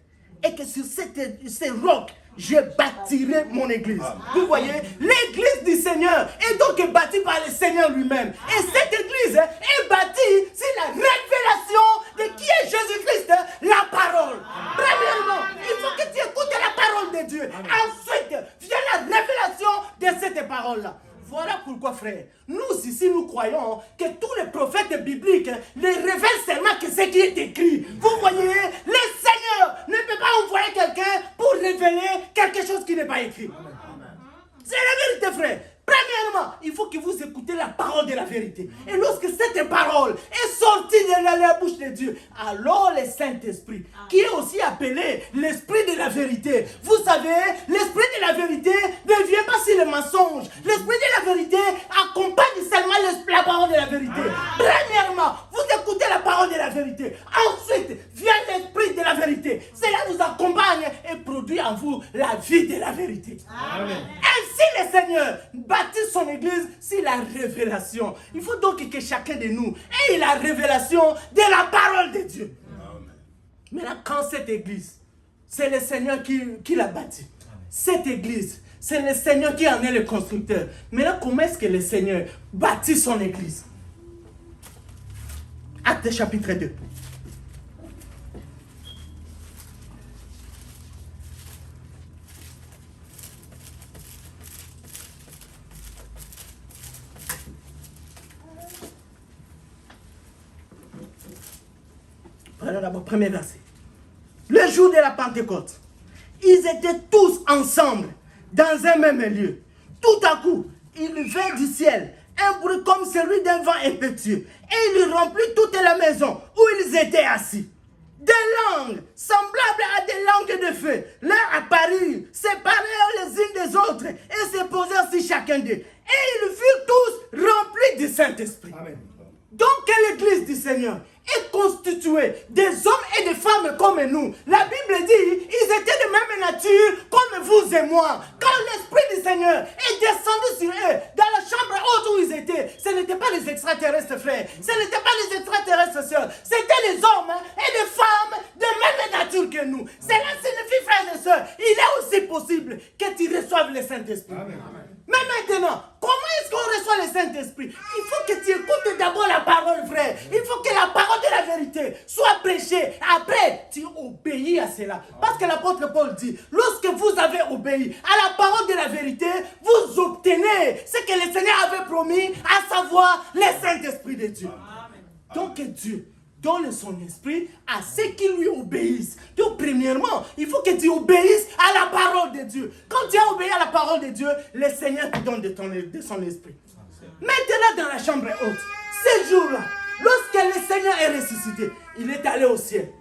et que sur ces rocs, je bâtirai mon église. Vous voyez, l'église du Seigneur est donc bâtie par le Seigneur lui-même. Et cette église est bâtie sur la révélation de qui est Jésus-Christ, la parole. Premièrement, il faut que tu écoutes la parole de Dieu. Ensuite, vient la révélation de cette parole-là. Voilà pourquoi, frère, nous ici, nous croyons que tous les prophètes bibliques ne révèlent seulement que ce qui est écrit. Vous voyez, le Seigneur ne peut pas envoyer quelqu'un pour révéler quelque chose qui n'est pas écrit. C'est la vérité, frère. Premièrement, il faut que vous écoutez la parole de la vérité. Et lorsque cette parole est sortie de la bouche de Dieu, alors le Saint-Esprit, qui est aussi appelé l'Esprit de la vérité. Vous savez, l'Esprit de la vérité ne vient pas sur le mensonge. L'Esprit de la vérité accompagne seulement la parole de la vérité. Premièrement, vous écoutez la parole de la vérité. Ensuite, vient l'Esprit de la vérité. Cela nous accompagne et produit en vous la vie de la vérité. Amen. Ainsi, le Seigneur bâtit son église sur la révélation. Il faut donc que chacun de nous ait la révélation de la parole de Dieu. Amen. Maintenant, quand cette église, c'est le Seigneur qui l'a bâtie. Cette église, c'est le Seigneur qui en est le constructeur. Maintenant, comment est-ce que le Seigneur bâtit son église? Actes chapitre 2. Prenons d'abord premier verset. Le jour de la Pentecôte, ils étaient tous ensemble dans un même lieu. Tout à coup, il vint du ciel un bruit comme celui d'un vent impétueux et il remplit toute la maison où ils étaient assis. Des langues semblables à des langues de feu leur apparurent, séparées les unes des autres et se posèrent sur chacun d'eux. Et ils furent tous remplis du Saint-Esprit. Amen. Donc, l'église du Seigneur est constituée des hommes et des femmes comme nous. La Bible dit, ils étaient de même nature comme vous et moi. Quand l'Esprit du Seigneur est descendu sur eux, dans la chambre haute où ils étaient, ce n'étaient pas les extraterrestres, frères. Ce n'étaient pas les extraterrestres, sœurs. C'était les hommes et les femmes de même nature que nous. Cela signifie, frères et sœurs, il est aussi possible que tu reçoives le Saint-Esprit. Amen. Mais maintenant, comment est-ce qu'on reçoit le Saint-Esprit? Il faut que tu écoutes d'abord la parole, frère. Il faut que la parole de la vérité soit prêchée. Après, tu obéis à cela. Parce que l'apôtre Paul dit, lorsque vous avez obéi à la parole de la vérité, vous obtenez ce que le Seigneur avait promis, à savoir le Saint-Esprit de Dieu. Donc Dieu donne son esprit à ceux qui lui obéissent. Donc, premièrement, il faut que tu obéisses à la parole de Dieu. Quand tu as obéi à la parole de Dieu, le Seigneur te donne de son esprit. Maintenant, dans la chambre haute, ce jour-là, lorsque le Seigneur est ressuscité, il est allé au ciel.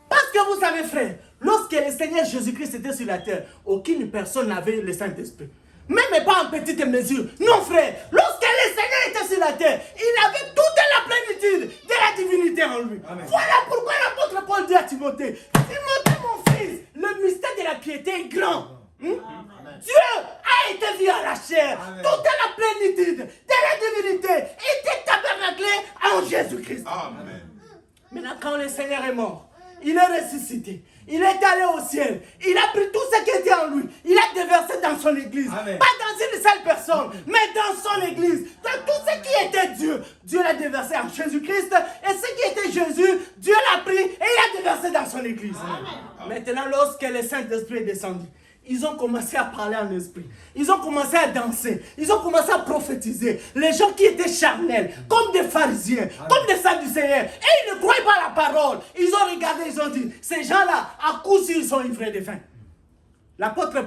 Parce que vous savez, frère, lorsque le Seigneur Jésus-Christ était sur la terre, aucune personne n'avait le Saint-Esprit. Même pas en petite mesure. Non, frère. Lorsque le Seigneur était sur la terre, il avait toute la plénitude de la divinité en lui. Amen. Voilà pourquoi l'apôtre Paul dit à Timothée, Timothée, mon fils, le mystère de la piété est grand. Dieu a été vu à la chair. Amen. Toute la plénitude de la divinité était tabernaclée en Jésus-Christ. Amen. Maintenant, quand le Seigneur est mort, il est ressuscité. Il est allé au ciel. Il a pris tout ce qui était en lui. Il a déversé dans son église. Amen. Pas dans une seule personne, mais dans son église. Dans tout ce qui était Dieu, Dieu l'a déversé en Jésus-Christ. Et ce qui était Jésus, Dieu l'a pris et il a déversé dans son église. Amen. Maintenant, lorsque le Saint-Esprit est descendu, ils ont commencé à parler en esprit. Ils ont commencé à danser. Ils ont commencé à prophétiser. Les gens qui étaient charnels, comme des pharisiens, comme des sadducéens. Et ils ne croyaient pas à la parole. Ils ont regardé, ils ont dit, ces gens-là, à coup sûr, ils sont ivrés de faim. L'apôtre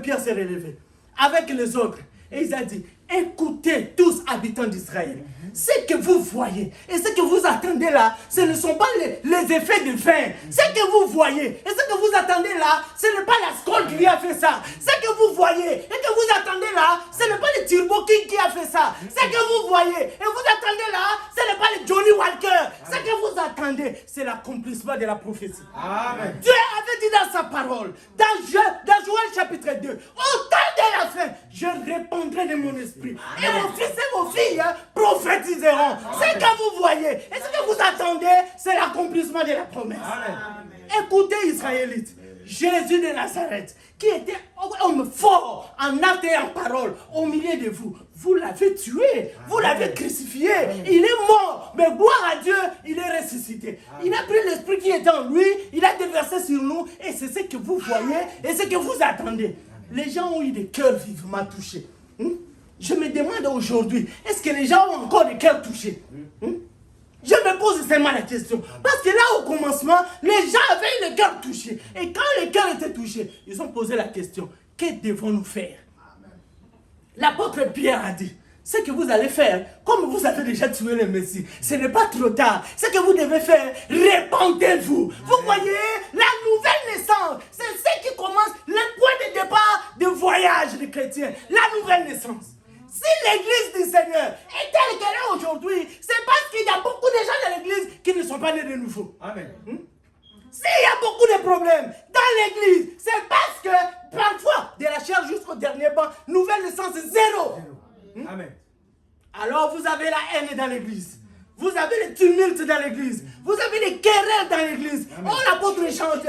Pierre s'est relevé avec les autres. Et il a dit, écoutez tous habitants d'Israël. Ce que vous voyez et ce que vous attendez là, ce ne sont pas les effets de faim. Ce que vous voyez et ce que vous attendez là, ce n'est pas la Skol qui a fait ça. Ce que vous voyez et que vous attendez là, ce n'est pas le Turbo King qui a fait ça. Ce que vous voyez et vous attendez là, ce n'est pas le Johnny Walker. Ce que vous attendez, c'est l'accomplissement de la prophétie. Amen. Dieu avait dit dans sa parole, dans Joël chapitre 2, au temps de la fin, je répondrai de mon esprit. Et vos fils et vos filles prophétiseront. Ce que vous voyez et ce que vous attendez, c'est l'accomplissement de la promesse. Amen. Écoutez, Israélites, Jésus de Nazareth, qui était homme fort en actes et en parole, au milieu de vous, vous l'avez tué, vous l'avez crucifié, il est mort, mais gloire à Dieu, il est ressuscité. Il a pris l'esprit qui était en lui, il a déversé sur nous, et c'est ce que vous voyez et ce que vous attendez. Les gens ont eu des cœurs vivement touchés. Je me demande aujourd'hui, est-ce que les gens ont encore des cœurs touchés? Je me pose seulement la question. Parce que là, au commencement, les gens avaient le cœur touché. Et quand le cœur était touché, ils ont posé la question, que devons-nous faire? L'apôtre Pierre a dit, ce que vous allez faire, comme vous avez déjà tué le Messie, ce n'est pas trop tard. Ce que vous devez faire, répandez-vous. Vous voyez, la nouvelle naissance, c'est ce qui commence, le point de départ du voyage des chrétiens. La nouvelle naissance. Si l'église du Seigneur est telle qu'elle est aujourd'hui, c'est parce qu'il y a beaucoup de gens dans l'église qui ne sont pas nés de nouveau. Amen. S'il y a beaucoup de problèmes dans l'église, c'est parce que parfois, de la chair jusqu'au dernier banc, nouvelle naissance zéro. Amen. Alors vous avez la haine dans l'église. Vous avez les tumultes dans l'église. Vous avez les querelles dans l'église. Oh,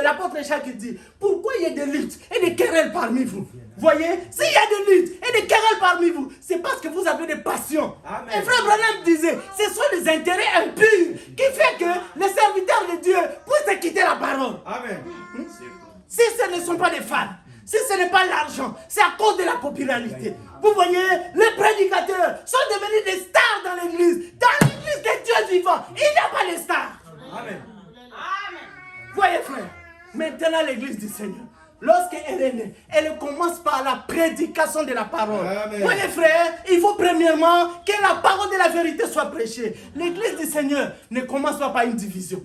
l'apôtre Jacques dit, pourquoi il y a des luttes et des querelles parmi vous? Voyez, s'il y a des luttes et des querelles parmi vous, c'est parce que vous avez des passions. Amen. Et frère Branham disait, ce sont les intérêts impurs qui font que les serviteurs de Dieu puissent quitter la parole. Amen. Si ce ne sont pas des fans, si ce n'est pas l'argent, c'est à cause de la popularité. Vous voyez, les prédicateurs sont devenus des stars dans l'église. Dans l'église des dieux vivants, il n'y a pas de stars. Amen. Voyez frère, maintenant l'église du Seigneur, lorsqu'elle est née, elle commence par la prédication de la parole. Amen. Voyez frère, il faut premièrement que la parole de la vérité soit prêchée. L'église du Seigneur ne commence pas par une division.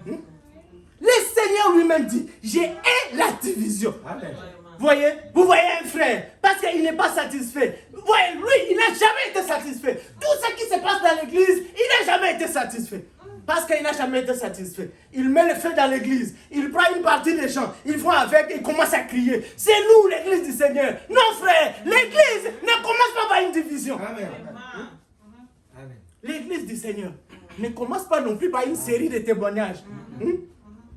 Le Seigneur lui-même dit, j'ai la division. Amen. Voyez, vous voyez un frère, parce qu'il n'est pas satisfait. Vous voyez, lui, il n'a jamais été satisfait. Tout ce qui se passe dans l'église, il n'a jamais été satisfait. Parce qu'il n'a jamais été satisfait. Il met le feu dans l'église. Il prend une partie des gens. Ils vont avec et commencent à crier. C'est nous, l'église du Seigneur. Non, frère, l'église ne commence pas par une division. Amen. L'église du Seigneur ne commence pas non plus par une série de témoignages.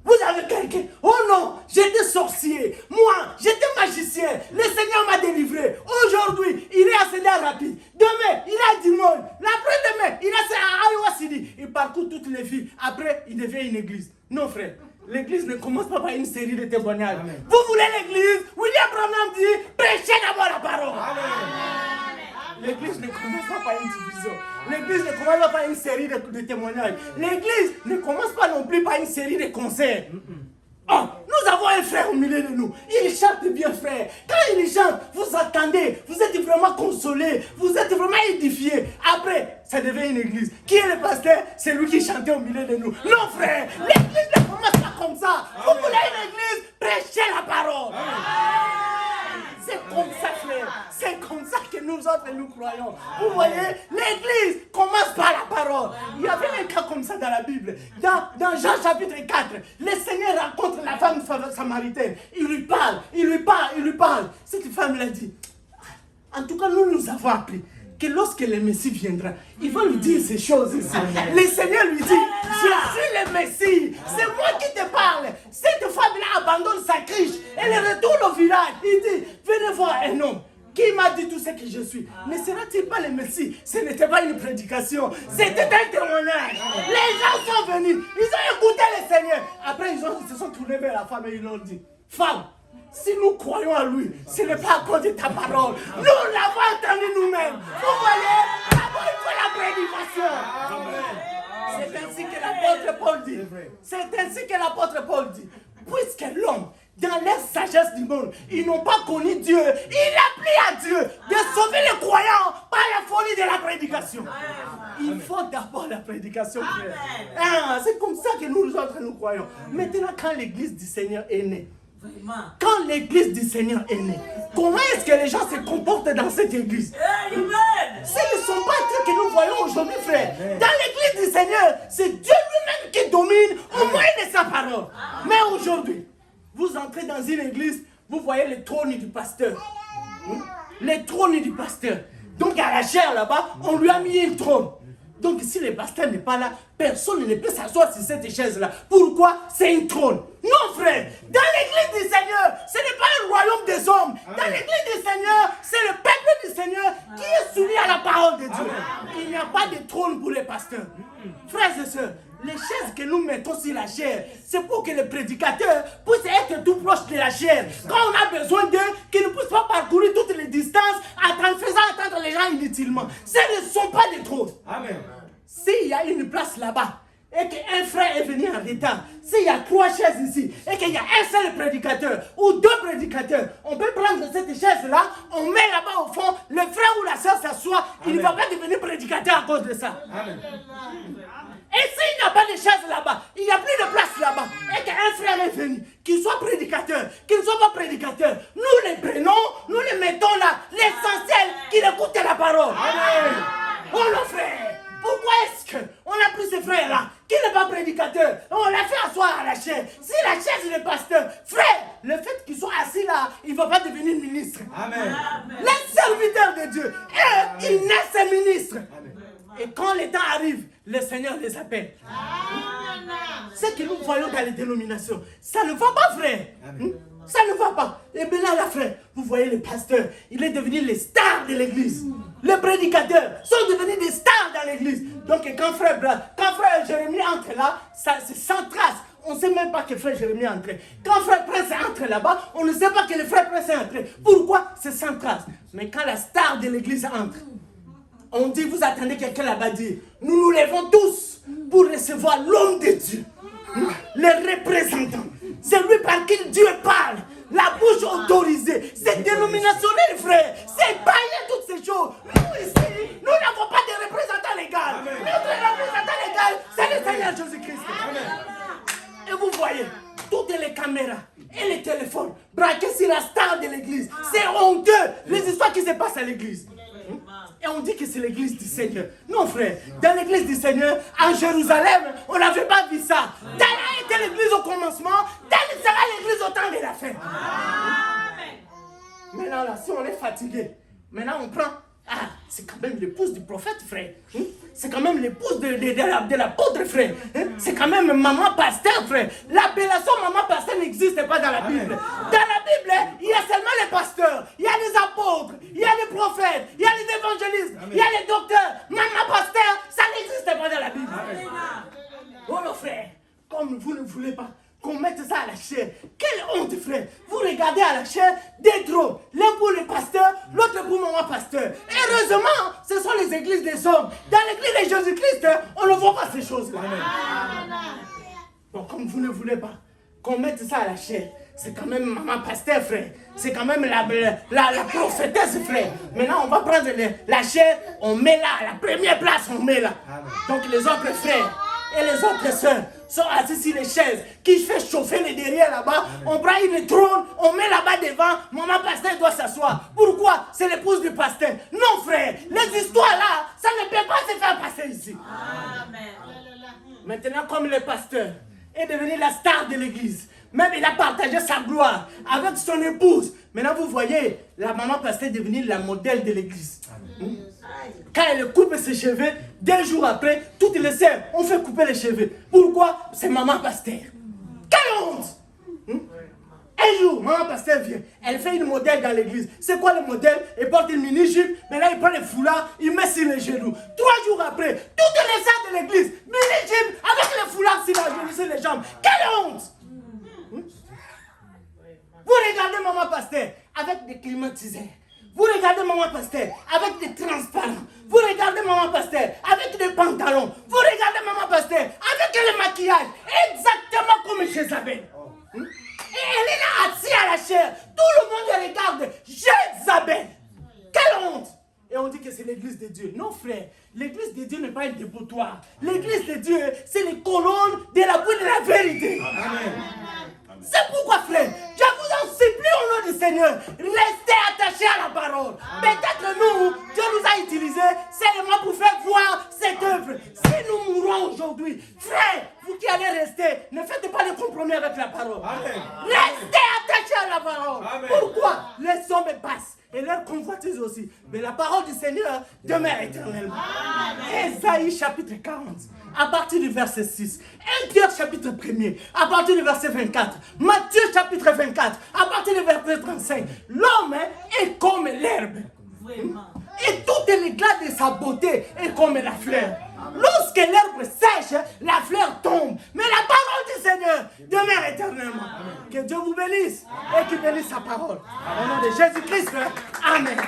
Vous avez quelqu'un, oh non, j'étais sorcier, moi, j'étais magicien, le Seigneur m'a délivré. Aujourd'hui, il est à Sénat rapide. Demain, il est à Dimon. L'après-demain, il est à Iowa City. Il parcourt toutes les villes. Après, il devient une église. Non, frère, l'église ne commence pas par une série de témoignages. Amen. Vous voulez l'église? William Branham dit, prêchez d'abord la parole. L'église ne commence pas par une division. L'église ne commence pas par une série de témoignages. L'église ne commence pas non plus par une série de concerts. Oh, nous avons un frère au milieu de nous. Il chante bien, frère. Quand il chante, vous attendez. Vous êtes vraiment consolés. Vous êtes vraiment édifiés. Après, ça devient une église. Qui est le pasteur? C'est lui qui chantait au milieu de nous. Non, frère. L'église ne commence pas comme ça. Vous voulez une église? Prêchez la parole. C'est comme ça, frère. C'est comme ça que nous autres, nous croyons. Vous voyez, l'église commence par la parole. Il y avait un cas comme ça dans la Bible. Dans Jean chapitre 4, le Seigneur rencontre la femme samaritaine. Il lui parle. Cette femme l'a dit. En tout cas, nous avons appris que lorsque le Messie viendra, il va lui dire ces choses ici. Le Seigneur lui dit, je suis le Messie. C'est moi qui te parle. Cette femme-là abandonne sa criche. Elle retourne au village. Il dit, venez voir un homme qui m'a dit tout ce que je suis. Ne sera-t-il pas le Messie? Ce n'était pas une prédication. C'était un témoignage. Les gens sont venus. Ils ont écouté le Seigneur. Après, ils se sont tournés vers la femme et ils l'ont dit, femme, si nous croyons à lui, ce n'est pas à cause de ta parole. Nous l'avons entendu nous-mêmes. Vous voyez, d'abord il faut la prédication. C'est ainsi que l'apôtre Paul dit. C'est ainsi que l'apôtre Paul dit. Puisque l'homme, dans leur sagesse du monde, ils n'ont pas connu Dieu. Il a pris à Dieu de sauver les croyants par la folie de la prédication. Il faut d'abord la prédication. C'est comme ça que nous autres nous croyons. Maintenant, quand l'église du Seigneur est née, quand l'église du Seigneur est née, comment est-ce que les gens se comportent dans cette église? Ce ne sont pas ceux que nous voyons aujourd'hui, frère. Dans l'église du Seigneur, c'est Dieu lui-même qui domine au moyen de sa parole. Mais aujourd'hui, vous entrez dans une église, vous voyez le trône du pasteur. Le trône du pasteur. Donc à la chair là-bas, on lui a mis un trône. Donc si le pasteur n'est pas là, personne ne peut s'asseoir sur cette chaise-là. Pourquoi? C'est un trône. Non, frère. Dans l'église du Seigneur, ce n'est pas le royaume des hommes. Dans l'église du Seigneur, c'est le peuple du Seigneur qui est soumis à la parole de Dieu. Il n'y a pas de trône pour les pasteurs. Frères et sœurs, les chaises que nous mettons sur la chair, c'est pour que le prédicateur puisse être tout proche de la chair. Quand on a besoin d'eux, qu'ils ne puissent pas parcourir toutes les distances en faisant attendre les gens inutilement. Ce ne sont pas des trônes. Amen. S'il y a une place là-bas, et qu'un frère est venu en retard, s'il y a 3 chaises ici, et qu'il y a un seul prédicateur, ou 2 prédicateurs, on peut prendre cette chaise-là, on met là-bas au fond, le frère ou la soeur s'assoit, il ne va pas devenir prédicateur à cause de ça. Amen. Et s'il n'y a pas de chaise là-bas, il n'y a plus de place là-bas, et qu'un frère est venu, qu'il soit prédicateur, qu'il ne soit pas prédicateur, nous les prenons, nous les mettons là, l'essentiel, qu'il écoute la parole. Amen. Oh non, frère. Pourquoi est-ce qu'on a pris ce frère-là, qui n'est pas prédicateur, on l'a fait asseoir à la chaise? Si la chaise est le pasteur, frère, le fait qu'ils soient assis là, il ne va pas devenir ministre. Amen. Les serviteurs de Dieu, eux, ils naissent ministres. Amen. Et quand le temps arrive, le Seigneur les appelle. Ce que nous voyons dans les dénominations, ça ne va pas, frère. Ça ne va pas. Et bien là, frère, vous voyez le pasteur, il est devenu les stars de l'église. Les prédicateurs sont devenus des stars dans l'église. Donc quand frère Jérémie entre là, c'est sans trace. On ne sait même pas que frère Jérémie est entré. Quand frère Prince entre là-bas, on ne sait pas que le frère Prince est entré. Pourquoi? C'est sans trace. Mais quand la star de l'église entre, on dit, vous attendez quelqu'un là-bas dire, nous nous levons tous pour recevoir l'homme de Dieu, le représentant. C'est lui par qui Dieu parle. La bouche autorisée. C'est dénominationnel, frère. C'est païen, toutes ces choses. Nous ici, nous n'avons pas de représentant légal. Notre représentant légal, c'est le Seigneur Jésus-Christ. Et vous voyez, toutes les caméras et les téléphones braqués sur la star de l'église. C'est honteux, les histoires qui se passent à l'église. Et on dit que c'est l'église du Seigneur. Non, frère, dans l'église du Seigneur, à Jérusalem, on n'avait pas vu ça. Telle a été l'église au commencement, telle sera l'église au temps de la fin. Amen. Maintenant, là, si on est fatigué, maintenant on prend. Ah, c'est quand même l'épouse du prophète, frère. C'est quand même l'épouse de l'apôtre, frère. C'est quand même maman pasteur, frère. L'appellation maman pasteur n'existe pas dans la Bible. Dans la Bible, il y a seulement les pasteurs, il y a les apôtres, il y a les prophètes, il y a les évangélistes, il y a les docteurs. Maman pasteur, ça n'existe pas dans la Bible. Oh non, frère, comme vous ne voulez pas qu'on mette ça à la chair. Quelle honte, frère. Vous regardez à la chair des trônes. L'un pour le pasteur, l'autre pour maman pasteur. Heureusement, ce sont les églises des hommes. Dans l'église de Jésus-Christ, on ne voit pas ces choses-là. Bon, comme vous ne voulez pas qu'on mette ça à la chair, c'est quand même maman pasteur, frère. C'est quand même la prophétesse, frère. Maintenant, on va prendre la chair, on met là, à la première place, on met là. Donc les autres frères et les autres sœurs sont assis sur les chaises qui fait chauffer les derrière là-bas. On prend une trône, on met là-bas devant. Maman pasteur doit s'asseoir. Pourquoi? C'est l'épouse du pasteur. Non, frère, les histoires là, ça ne peut pas se faire passer ici. Amen. Maintenant, comme le pasteur est devenu la star de l'église, même il a partagé sa gloire avec son épouse. Maintenant, vous voyez, la maman pasteur est devenue la modèle de l'église. Quand elle coupe ses cheveux, 2 jours après, toutes les sœurs ont fait couper les cheveux. Pourquoi? C'est maman pasteur. Quelle honte! Un jour, maman pasteur vient, elle fait une modèle dans l'église. C'est quoi le modèle? Elle porte une mini-jupe, mais là il prend le foulard, il met sur les genoux. 3 jours après, toutes les sœurs de l'église, mini-jupe, avec le foulard sur les jambes. Quelle honte! Vous regardez maman pasteur avec des climatiseurs. Vous regardez maman pasteur avec des transparents. Vous regardez maman pasteur avec des pantalons. Vous regardez maman pasteur avec le maquillage. Exactement comme Jézabel. Et elle est là assise à la chair. Tout le monde regarde Jézabel. Quelle honte! Et on dit que c'est l'église de Dieu. Non frère, l'église de Dieu n'est pas un dépotoir. L'église de Dieu, c'est les colonnes de la boue de la vérité. Amen. C'est pourquoi, frère, je vous en supplie au nom du Seigneur, restez attachés à la parole. Peut-être nous, Dieu nous a utilisés seulement pour faire voir cette œuvre. Si nous mourons aujourd'hui, frère, vous qui allez rester, ne faites pas de compromis avec la parole. Amen. Restez attachés à la parole. Amen. Pourquoi? Les hommes passent et leurs convoitises aussi. Mais la parole du Seigneur demeure éternellement. Ésaïe chapitre 40. À partir du verset 6, 1 Pierre chapitre 1er, à partir du verset 24, Matthieu chapitre 24, à partir du verset 35, l'homme est comme l'herbe. Et tout l'éclat de sa beauté est comme la fleur. Lorsque l'herbe sèche, la fleur tombe. Mais la parole du Seigneur demeure éternellement. Que Dieu vous bénisse et qu'il bénisse sa parole. Au nom de Jésus-Christ, Amen.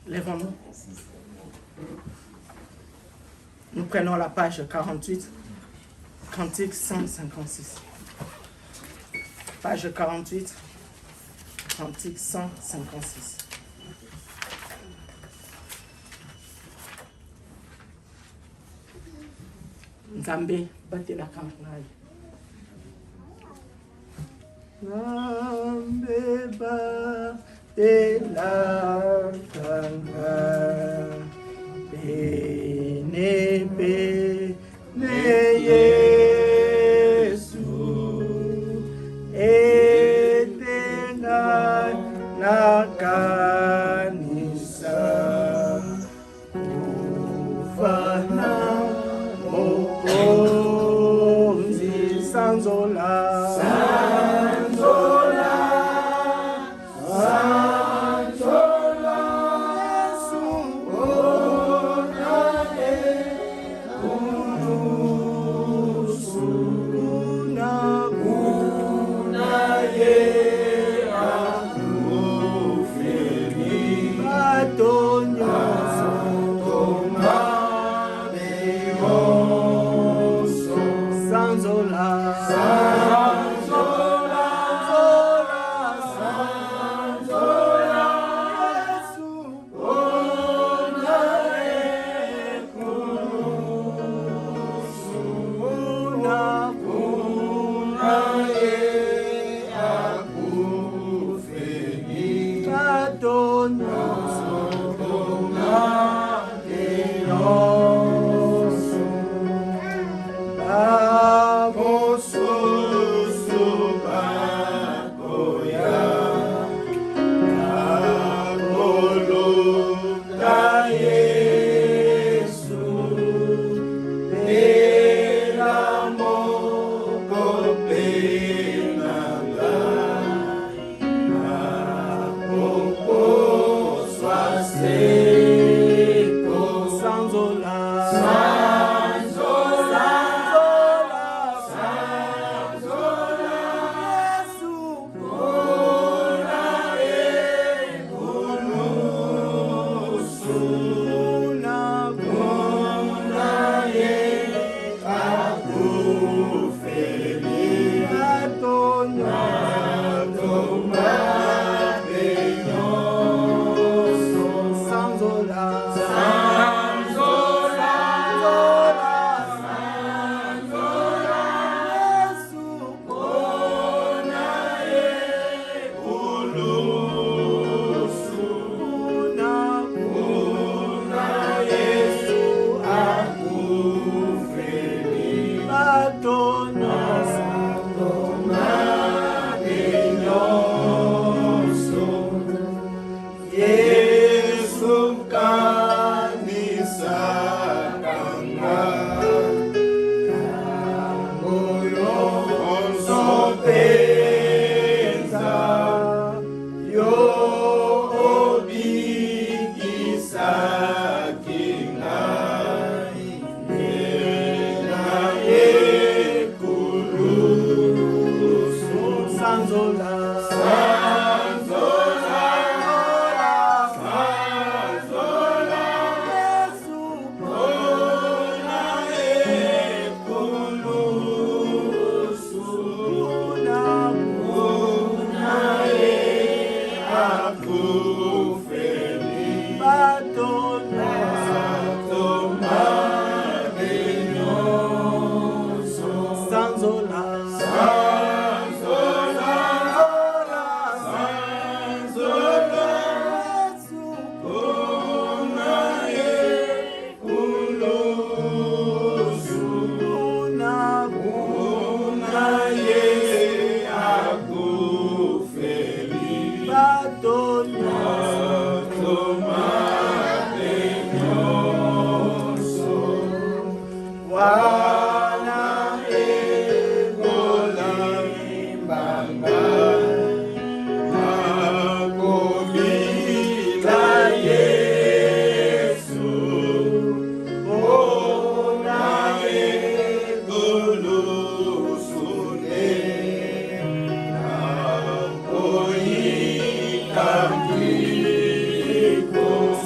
Lèvons-nous. Nous prenons la page 48, Cantique 156. Page 48, Cantique 156. Nzambe, battez la campagne. Nzambe, battez la campagne. Bene, bene, Yesu. Etenga na kanisa. Ufana mokonzi sanzola. Sois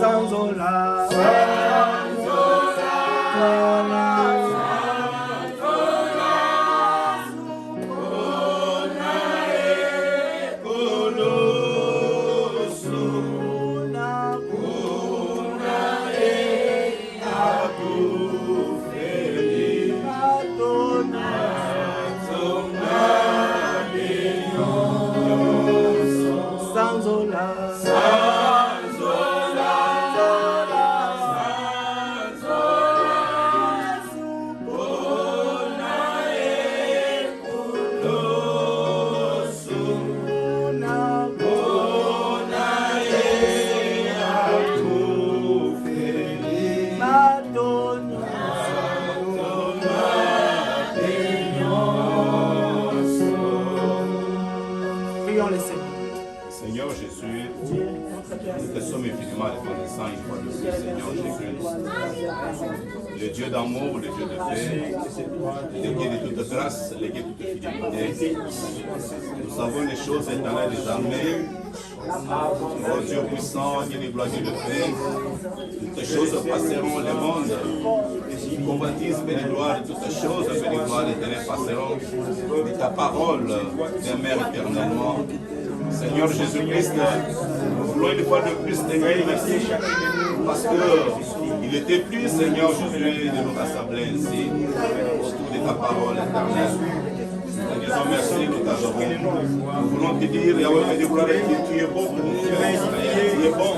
Sanzola. Seigneur Jésus, nous te sommes infiniment reconnaissants une fois de plus, Seigneur Jésus. Le Dieu d'amour, le Dieu de paix, le Dieu de toute grâce, le Dieu de toute fidélité. Nous savons les choses éternelles des armées. Oh Dieu puissant, Dieu de gloire, Dieu de paix. Toutes choses passeront, le monde. Convoitise, Père de gloire, toutes choses, Père de gloire, éternelles passeront. Mais ta parole demeure éternellement. Seigneur Jésus-Christ, nous voulons une fois de plus te remercier parce qu'il était plus, Seigneur Jésus, de nous rassembler ainsi autour de ta parole éternelle. Nous disons merci, nous t'adorons. Nous voulons te dire, Yahweh, Père de gloire, que tu es bon pour nous, tu es bon,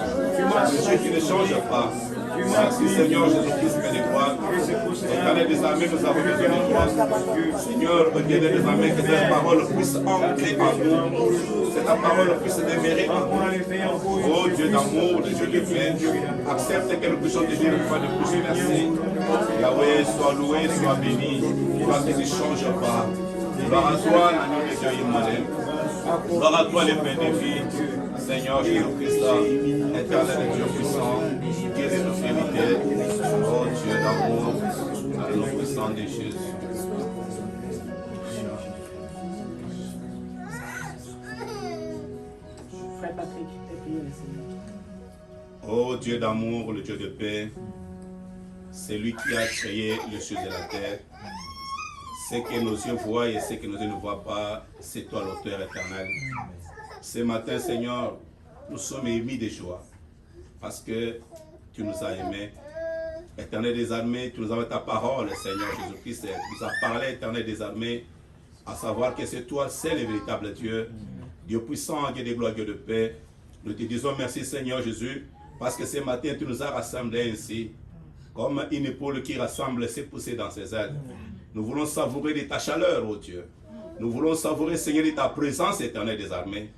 Dieu qui ne change pas. Merci Seigneur Jésus-Christ, Père de gloire. Éternel des armées, nous avons besoin de toi. Seigneur, éternel des armées, que ta parole puisse entrer en nous. Que ta parole puisse demeurer en nous. Oh Dieu d'amour, Dieu de paix, accepte que nous puissions te dire une fois de plus merci. Yahweh, sois loué, sois béni. Toi qui ne change pas. Gloire à toi, l'agneau de Dieu Emmanuel. Gloire à toi, le Père de vie. Seigneur Jésus-Christ, éternel Dieu puissant, Dieu de nos vérités, oh Dieu d'amour, le nom puissant de Jésus. Frère Patrick, priez le Seigneur. Oh Dieu d'amour, le Dieu de paix, c'est lui qui a créé le ciel et la terre. Ce que nos yeux voient et ce que nos yeux ne voient pas, c'est toi l'auteur éternel. Ce matin, Seigneur, nous sommes émis de joie parce que tu nous as aimés. Éternel des armées, tu nous as donné ta parole, Seigneur Jésus-Christ. Tu nous as parlé, Éternel des armées, à savoir que c'est toi seul et véritable Dieu, Dieu puissant, Dieu de gloire, Dieu de paix. Nous te disons merci, Seigneur Jésus, parce que ce matin, tu nous as rassemblés ainsi, comme une épaule qui rassemble ses poussées dans ses ailes. Nous voulons savourer de ta chaleur, ô Dieu. Nous voulons savourer, Seigneur, de ta présence, Éternel des armées.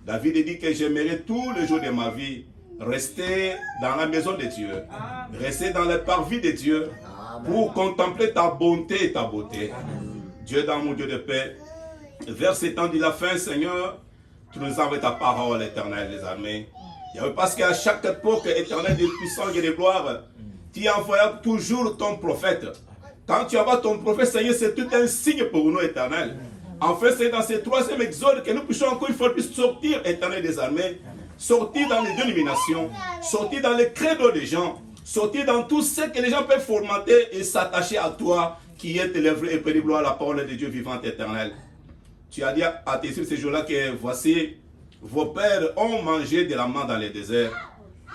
David dit que j'aimerais tous les jours de ma vie rester dans la maison de Dieu, rester dans le parvis de Dieu pour contempler ta bonté et ta beauté. Dieu d'amour, Dieu de paix, vers ces temps de la fin, Seigneur, tu nous envoies ta parole, Éternel des armées. Parce qu'à chaque époque, Éternel des puissants et de gloire, tu envoies toujours ton prophète. Quand tu envoies ton prophète, Seigneur, c'est tout un signe pour nous, Éternel. Enfin, c'est dans ce troisième exode que nous puissions encore une fois plus sortir, Éternel des armées, sortir dans les dénominations, sortir dans les credos des gens, sortir dans tout ce que les gens peuvent formater et s'attacher à toi, qui est le vrai et pénible à la parole de Dieu vivant éternel. Tu as dit à tes fils ces jours-là que voici, vos pères ont mangé de la manne dans le désert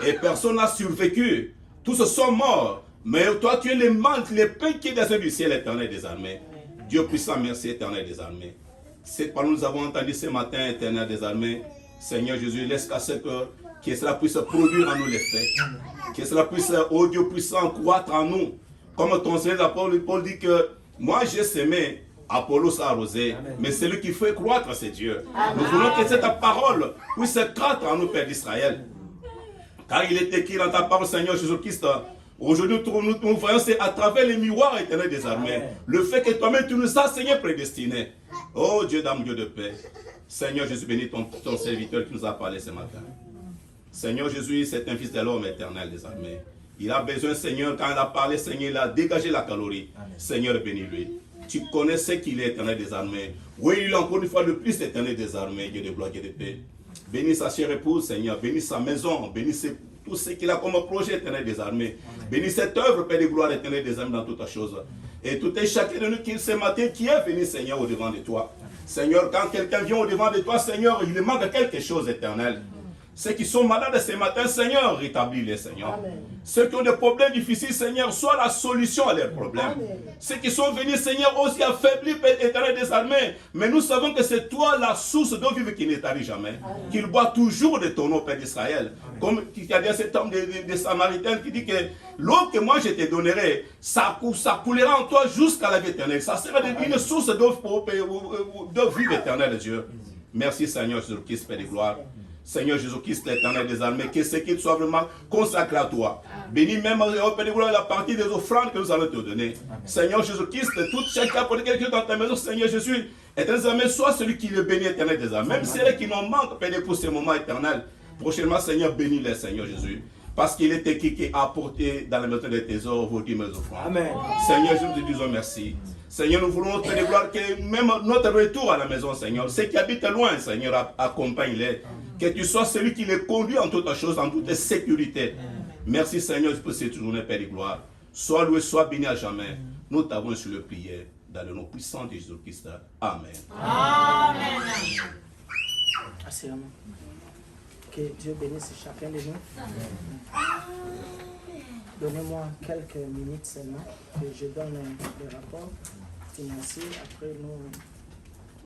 et personne n'a survécu. Tous sont morts. Mais toi, tu es le manque, le pain qui est descendu du ciel, éternel des armées. Dieu puissant, merci, éternel des armées. Cette parole nous avons entendu ce matin, éternel des armées. Seigneur Jésus, laisse qu'à ce que cela puisse produire en nous l'effet. Que cela puisse, ô Dieu puissant, croître en nous. Comme ton Seigneur Paul dit que moi j'ai semé, Apollos a arrosé, mais celui qui fait croître, c'est Dieu. Nous voulons que cette parole puisse croître en nous, Père d'Israël. Car il est écrit dans ta parole, Seigneur Jésus-Christ. Aujourd'hui, nous voyons c'est à travers les miroirs éternels des armées. Le fait que toi-même, tu nous as, Seigneur, prédestinés. Oh Dieu d'amour, Dieu de paix. Seigneur Jésus, bénis ton serviteur qui nous a parlé ce matin. Seigneur Jésus, c'est un fils de l'homme éternel des armées. Il a besoin, Seigneur, quand il a parlé, Seigneur, il a dégagé la calorie. Seigneur, bénis-lui. Tu connais ce qu'il est, éternel des armées. Oui, il est encore une fois de plus éternel des armées, Dieu de gloire, Dieu de paix. Bénis sa chère épouse, Seigneur. Bénis sa maison. Bénis tout ce qu'il a comme projet, éternel des armées. Bénis cette œuvre, Père de gloire, éternel des armées, dans toutes les choses. Et tout et chacun de nous qui ce matin qui est venu, Seigneur, au devant de toi. Seigneur, quand quelqu'un vient au devant de toi, Seigneur, il manque quelque chose, éternel. Ceux qui sont malades ce matin, Seigneur, rétablis-les, Seigneur. Amen. Ceux qui ont des problèmes difficiles, Seigneur, sois la solution à leurs problèmes. Amen. Ceux qui sont venus, Seigneur, aussi affaiblis, éternel des armées. Mais nous savons que c'est toi la source d'eau vive qui ne tarit jamais. Qu'il boit toujours de ton eau, Père d'Israël. Comme il y a dit à cet homme de Samaritain qui dit que l'eau que moi je te donnerai, ça coulera en toi jusqu'à la vie éternelle. Ça sera une source d'eau vive éternelle, Dieu. Merci, Seigneur Jésus-Christ, Père de gloire. Seigneur Jésus-Christ, l'éternel des armées, que ce qu'il soit vraiment consacré à toi. Bénis même la partie des offrandes que nous allons te donner. Amen. Seigneur Jésus-Christ, tout chacun pour quelque chose dans ta maison, Seigneur Jésus, éternel des armées, sois celui qui le bénit, éternel des armées. Même ceux qui n'en manquent, Père, pour ce moment éternel. Prochainement, Seigneur, bénis-les, Seigneur Jésus. Parce qu'il était qui a apporté dans la maison des trésors vos dîmes et offrandes. Amen. Seigneur, nous te disons merci. Seigneur, nous voulons te gloire que même notre retour à la maison, Seigneur, ceux qui habitent loin, Seigneur, accompagne-les. Que tu sois celui qui les conduit en toutes choses, en toute sécurité. Merci Seigneur pour cette journée, Père de gloire. Sois loué, sois béni à jamais. Nous t'avons sur le prière dans le nom puissant de Jésus-Christ. Amen. Amen. Asseyons-nous. Que Dieu bénisse chacun de nous. Donnez-moi quelques minutes seulement que je donne les rapports financiers. Après nous